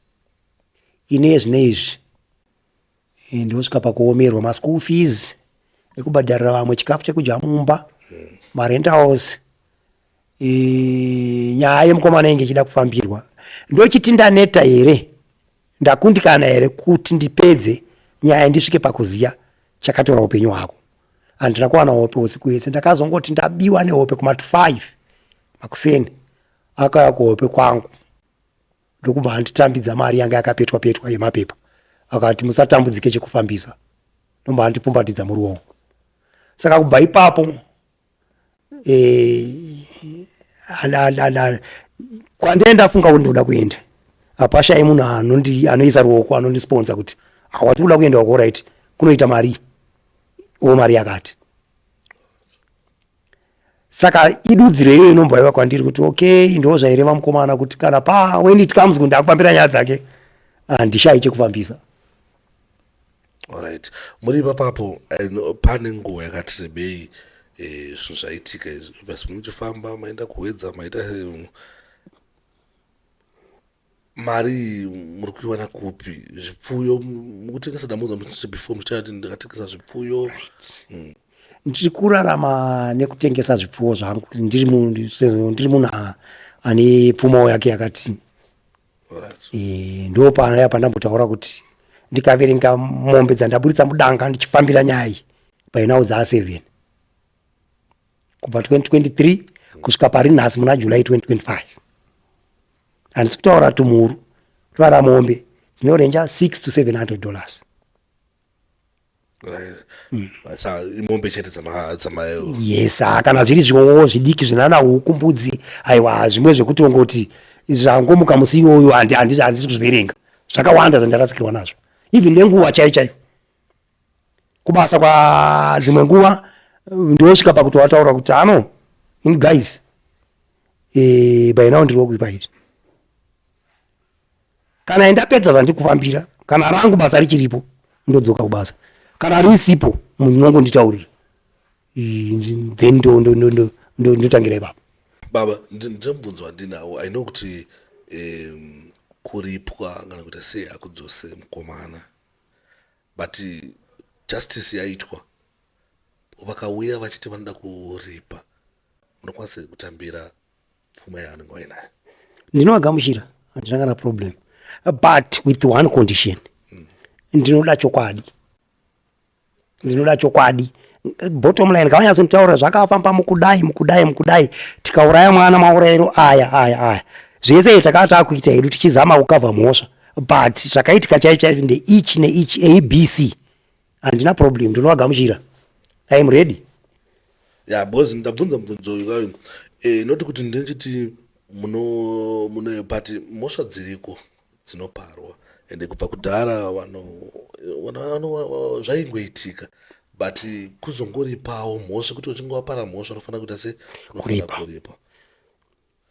ine zvinezvi ndosvika pakuomerwa maschool fees ekubhadharira vamwe chikafu chekudya mumba, marent house, nyaya yemukomana inge ichida kufambirwa. Ndochiti ndaneta here, ndakundikana here kuti ndipedze nyaya ndisvike pakuziya chakatora upenyu hwako. Handina kuwana hope usiku hwese, ndakazongoti ndabiwa nehope kuma 5 makuseni akauya kuhope kwangu. Ndokubva handitambidza mari yanga yakapetwa petwa yemapepa. Akati musatambudzike chekufambisa. Ndomba handipfumbatidza muruoko. Saka kubva ipapo kwandaenda funga kuti ndoda kuenda. Apashai munhu anoisa ruoko anondisponsa kuti awati kuda kuenda wako right kunoita mari. Mari yakati. Saka idudzire iyo inombaiwa kwandiri kuti okay ndo zvaireva mukomana kuti kana when it comes kuti akupambira nyaya dzake handishai chekufambisa. Alright. Muri papapo pane nguva yakati rebei zvinhu zvaitika izvi basi muchifamba maenda kuwedza maita mari muri kuiwana kupi zvipfuyo mukutengesa damuza before muchati ndakatengesa zvipfuyo ndiri kurarama nekutengesa zvipfuwo zvangu ndiri munhu ane pfumawo yake yakati ndo panaya pandambotaura kuti ndikaverenga mombe dzandaburitsa mudanga ndichifambira nyaya painawo dza7 kubva 2023 kusvika pari nhasi muna July 2025 handisi kutaura tumuru twara mombe dzinorenja $600 to $700. Mombe chete dzamayo. Yes, kana zviri zvongo zvidiki zvinana huku mbudzi aiwa zvimwe zvekuti ongoti zvangomuka musi iwoyo handisi kuzviverenga zvakawanda zvandarasikirwa nazvo even nenguva chaiyo kubasa kwa dzimwe nguva ndosvika pakuti wataura kuti ano in guys by now ndiri wokuipa iri kana ndapedza zvandiri kufambira kana rangu basa richiripo ndodzoka kubasa kana risipo munhu nditaurira then ndotangira ipapo. Baba ndimubvunzo wandinawo I know kuti kuripwa kana kuti sei akudzose mukomana but justice yaitwa vakauya vachiti vanoda kuripa unokwanisa kutambira pfuma yaanenge wainayo. Ndinovagamuchira handina kana problem but with one condition. Ndinoda chokwadi bottom line kavanyatsotaura zvakafamba mukudai tikauraya mwana maurayiro aya zvese takava takuita hedu tichizama kukavha mhosva but zvakaitika chaicho ndeich abc handina problem ndinovagamuchira I'm ready. Because ndabvunza mubvunzo uyu noti kuti ndinechiti muno pati mhosva dziriko dzinoparwa ende kubva kudhara zvaingoitika but kuzongoripawo mhosva kuti uchinge wapara mhosva unofanira kuita se kuripa.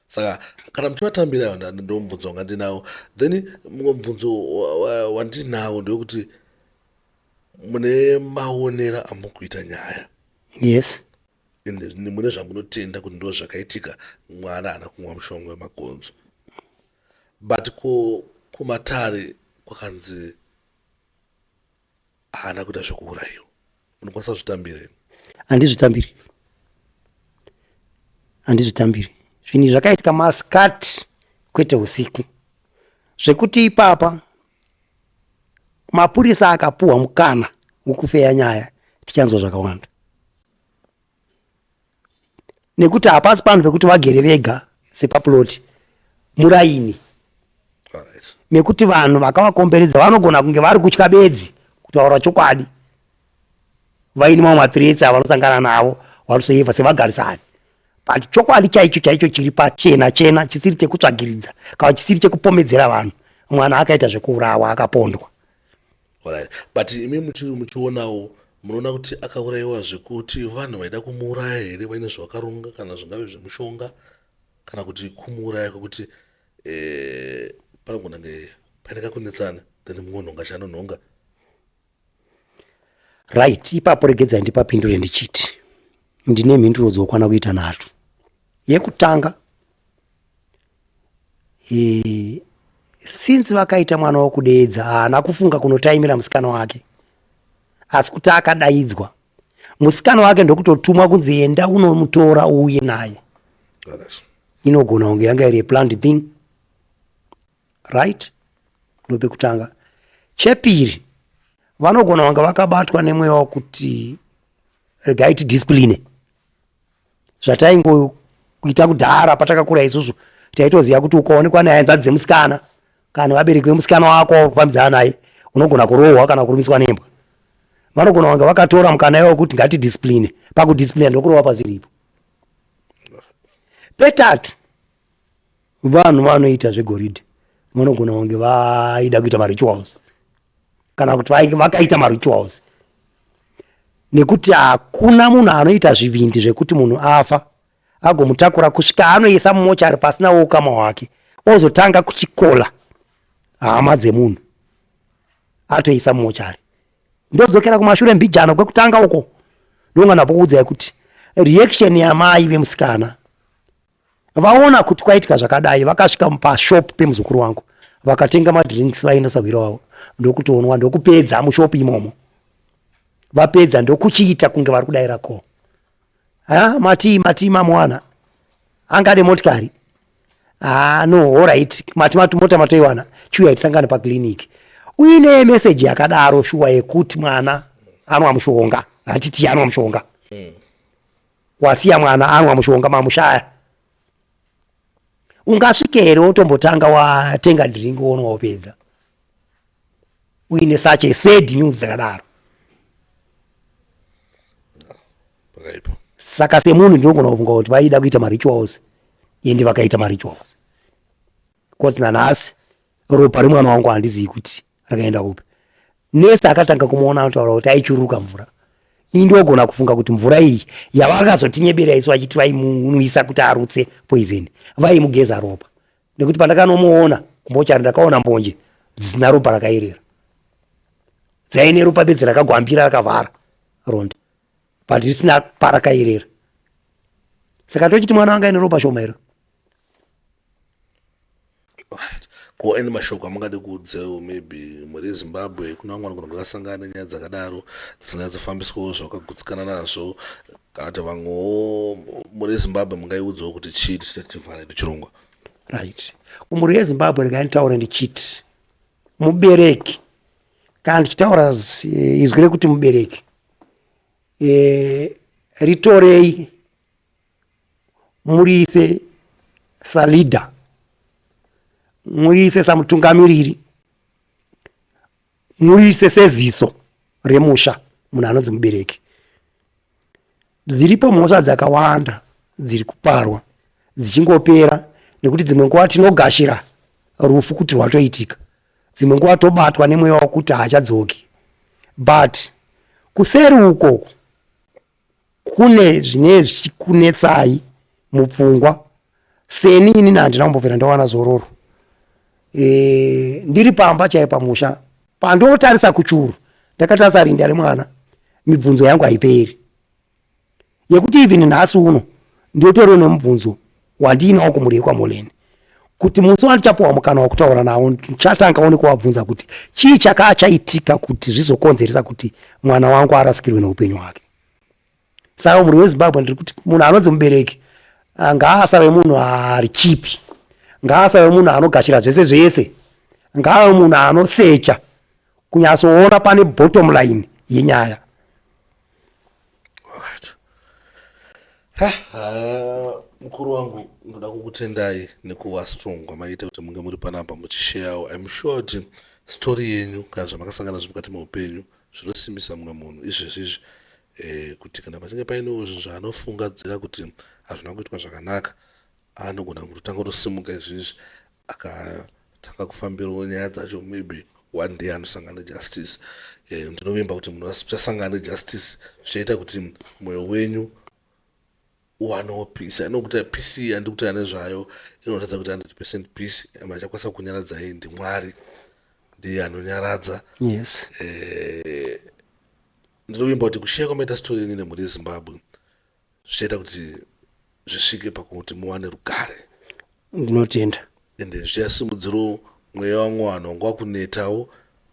Saka kana muchivatambira ndo mubvunzo wanga ndinawo then mumwe mubvunzo wandinawo ndewekuti mune maonera amukuita nyaya. Yes. Mune zvamunotenda kuti ndo zvakaitika mwana ana kumwa mushonga wemagonzo but kumatare kwakanzi haana kuita zvekuurayiwa unokwanisa kuzvitambira? Handizvitambiri zvinhu zvakaitika masikati kwete usiku zvekuti ipapa mapurisa akapuhwa mukana wokufeya nyaya tichanzwa zvakawanda nekuti hapasi panhu pekuti vagere vega sepaploti muraini nekuti vanhu vakavakomberedza vanogona kunge vari kutya bedzi kutaura chokwadi vaine mamwe mathreats avanosangana navo varusoyevha sevagarisani but chokwadi chaicho chiri pachena chisiri chekutsvagiridza kana chisiri chekupomedzera vanhu mwana akaita zvekuurawa akapondwa. Alright. But imi muchionawo munoona kuti akaurayiwa zvekuti vanhu vaida kumuuraya here vaine zvavakarunga kana zvingave zvemushonga kana kuti kumuuraya kwekuti panogona kunge paine kakunetsana then mumwe nhonga chanonhonga. Right, ipapo regedzai ndipapindure ndichiti ndine mhinduro dzokwana kuita nhatu. Yekutanga, since vakaita mwana wokudeedza haana kufunga kunotaimira musikana wake, asi kuti akadaidzwa musikana wake ndokutotumwa kunzi enda unomutora uuye naye. Inogona kunge yanga iri planned thing, right? Ndopekutanga. Chepiri, vanogona kunge vakabatwa nemweya wekuti regai tidiscipline. Zvataingoita kudhara patakakura isusu taitoziva kuti ukaonekwa nehanzvadzi dzemusikana kana vabereki vemusikana wako wafambidzana naye unogona kurohwa kana kurumiswa nembwa. Vanogona kunge vakatora mukana iwo wekuti ngatidiscipline, pakudiscipline ndokurohwa pasiripo. Petatu, vanhu vanoita zvegoridhe vanogona kunge vaida kuita marituals kana kuti vakaita marituals, nekuti hakuna munhu anoita zvivindi zvekuti munhu afa agomutakura kusvika anoisa mumochari pasina ukama hwake ozotanga kuchikola hama dzemunhu atoisa mumochari. Ndodzokera kumashure mbijano kwekutanga uko ndongana pokuudzai kuti reaction yamai vemusikana vaona kuti kwaitika zvakadai, vakasvika pashop pemuzukuru wangu vakatenga madrinks vainasa gwira wavo ndokutonwa ndokupedza mushopu imomo. Vapedza ndokuchiita kunge vari kudaira ko. Mati mamwana angade motikari. No, all right. Mati mota matoiwana chiuya tisangane pakliniki. Uine message yakadaro shuwa yekuti mwana anwa mushonga. Hatiti anwa mushonga. Wasiya mwana anwa mushonga mamushaya. Ungasvikere wotombotanga watenga drink wono wopedza. Uine such a sad news zakadaro. Saka semunhu ndinogona kufunga kuti vaida kuita marituals ende vakaita marituals. Because nanhasi ropa remwana wangu handizivi kuti rakaenda kupi. Nesi akatanga kumuona anotaura kuti aichuruka mvura. Indogona kufunga kuti mvura iyi yavakazotinyebera isu vachiti vaimuisa kuti arutse poison vaimugeza ropa, nekuti pandakanomuona kumochari ndakaona mbonje dzisina ropa rakaerera, dzaine ropa bedzi rakagwambira rakavhara ronda but risina parakaerera. Saka tochiti mwana wanga ine ropa shoma here. Ko ene mashoko amangade kuudzeo maybe muri Zimbabwe kuna vamwe vanogona vakasangana nenyaya dzakadaro dzisingazofambiswawo zvakagutsikana nazvo, kana kuti vamwewo muri Zimbabwe mungaiudzwawo kuti chii tichativhara nechirongwa. Right. Kumuri yeZimbabwe rekanitaura ndichiti mubereki kana ndichitaura izwi rekuti mubereki ritorei muriise salida, muise samutungamiriri, muise seziso remusha munhu anonzi mubereki. Dziripo mhosva dzakawanda dziri kuparwa dzichingopera nekuti dzimwe nguva tinogashira rufu kuti rwatoitika, dzimwe nguva tobatwa nemweya wekuti haachadzoki, but kuseri ukoko kune zvine zvichikunetsai mupfungwa. Seni inini handina kumbopera ndawana zororo. Ndiri pamba chai pamusha pandotarisa kuchuru ndakatarisa rinda remwana, mibvunzo yangu haiperi, yekuti even nhasi uno ndotoriwo nemubvunzo wandinawo kumurei kwaMoleni kuti musi wandichapuwa mukana wekutaura nawo ndichatanga nekuvabvunza kuti chii chakaa chaitika kuti zvizokonzeresa kuti mwana wangu arasikirwe neupenyu hwake. Saka muri weZimbabwe ndiri kuti munhu anonzi mubereki ngaasave munhu ari chipi, ngaasave munhu anogashira zvese zvese, ngaave munhu anosecha kunyatsoona pane bottom line yenyaya. Mukuru wangu ndoda kukutendai nekuva strong kwamaita kuti munge muri panapa muchisharewo. I'm sure kuti story yenyu kana zvamakasangana nazvo mukati meupenyu zvinosimbisa mumwe munhu izvezvizvi, kuti kana pachinge painewo zvinhu zvaanofungidzira kuti hazvina kuitwa zvakanaka anogona kutotanga kutosimuka izvizvi akatanga kufambirawo nyaya dzacho. Maybe one day anosangana nejustice. Ndinovimba kuti munhu achasangana nejustice zvichaita kuti mwoyo wenyu uwanewo peace. Anokuti peace handikuti ane zvayo inoratidza kuti 100% peace achakwanisa kunyaradzai ndiMwari, ndiye anonyaradza. Yes. Ndinovimba kuti kushaya kwamaita story yenyu nemhuri yeZimbabwe zvichaita kuti zvisvike pakuti muwane rugare. Ndinotenda. Ende zvichasimudzirawo mweya wamwe vanhu vanga vakunetawo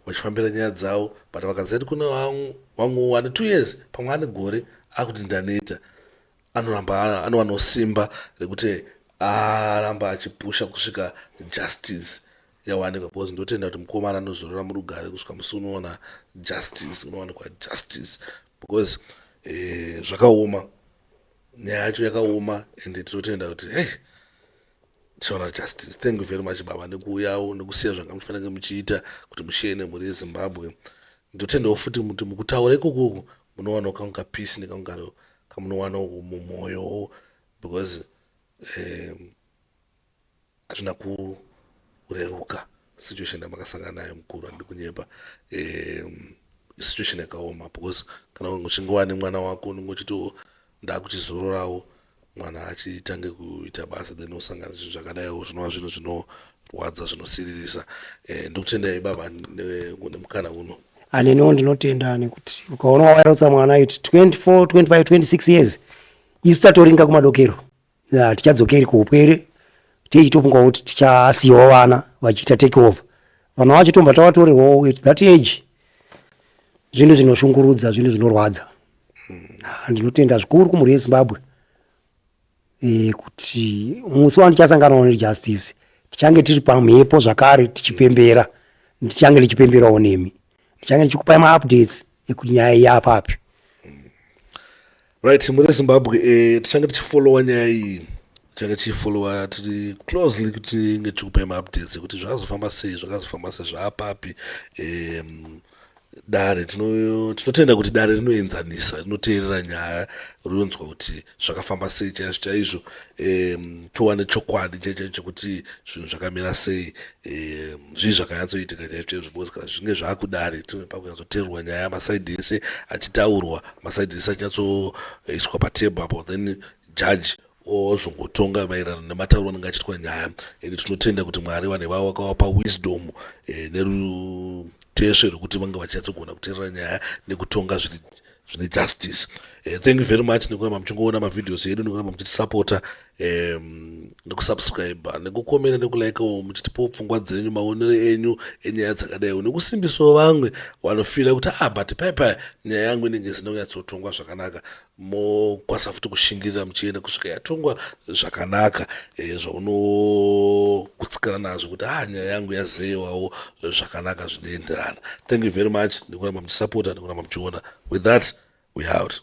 vachifambira nyaya dzavo, but vakaziva kuti kuna vamwe ane 2 years pamwe ane gore akuti ndaneta, anowanawo simba rekuti aramba achipusha kusvika justice yawanikwa, because ndotenda kuti mukomana anozorora murugare kusvika musi unoona justice, unowanikwa justice, because zvakaoma, nyaya yacho yakaoma, ende tinotenda kuti hey, tichaona justice. Thank you very much baba nekuuyawo nekusiya zvanga mufanira muchiita kuti mushiye nemhuri yeZimbabwe. Ndotendawo futi kuti mukutaura ikoku munowana kaunga peace nekaungaro kamunowana mumwoyo, because hazvina kureruka situation yamakasangana nayo mukuru, handidi kunyepa, situation yakaoma, because kana uchinge wane mwana wako unenge uchito ndakuchizororawo mwana achitange kuita basa then osangana zvinhu zvakadaiwo, zvinova zvinhu zvinorwadza zvinosiririsa. Ndokutendai baba nemukana uno. Anenewo ndinotenda nekuti ukaona wairotsa mwana aiti 24, 25, 26 years isu tatoringa kumadokero, tichadzokeri kuupwere tichitofunga kuti tichasiyawo vana vachiita take over, vana vacho tomba tavatorerwawo at that age. Zvinhu zvinoshungurudza, zvinhu zvinorwadza. Ndinotenda zvikuru kumhuri yeZimbabwe kuti musi wandichasanganawo nejustice tichange tiri pamhepo zvakare tichipembera, tichange tichipemberawo nemi, tichange tichikupai maupdates ekuti nyaya iyi yapapi. Right, muri Zimbabwe tichange tichifollowa nyaya iyi, tichange tichifollowa tiri closely kuti nge tichikupai maupdates ekuti zvakazofamba sei, zvaapapi. Dare tinotenda kuti dare rinoenzanisa, rinoteerera nyaya, rinonzwa kuti zvakafamba sei chaizvo chaizvo, towane chokwadi chaicho kuti zvinhu zvakamira sei, zvii zvakanyatsoitika chaizvo chaizvo, because kana zvinge zvaakudare pakunyatsoteererwa nyaya yamasaidhi ese achitaurwa, masaidhi ese achinyatsoiswa patebho apo, then judge ozongotonga maererano nematauro anenge achiitwa nyaya. Ende tinotenda kuti Mwari vanhu vavo vakavapa wisdom teshe rekuti vanga vachinyatsigona kuteerera nyaya nekutonga zvine justice. Thank you very much nekuramba muchingoona mavideos edu, nekuramba muchitisapota, nekusubscribe, nekukomera, nekulikewo, muchitipawo pfungwa dzenyu, maonero enyu enyaya dzakadaiwo, nekusimbisawo vamwe vanofira kuti but paipai nyaya yangu inenge isina kunyatsotongwa zvakanaka, mokwanisa futi kushingirira muchienda kusvika yatongwa zvakanaka, zvaunokutsikana nazvo kuti nyaya yangu yazeyiwawo zvakanaka zvinoenderana. Thank you very much nekuramba muchisapota, nekuramba muchiona. With that, we out.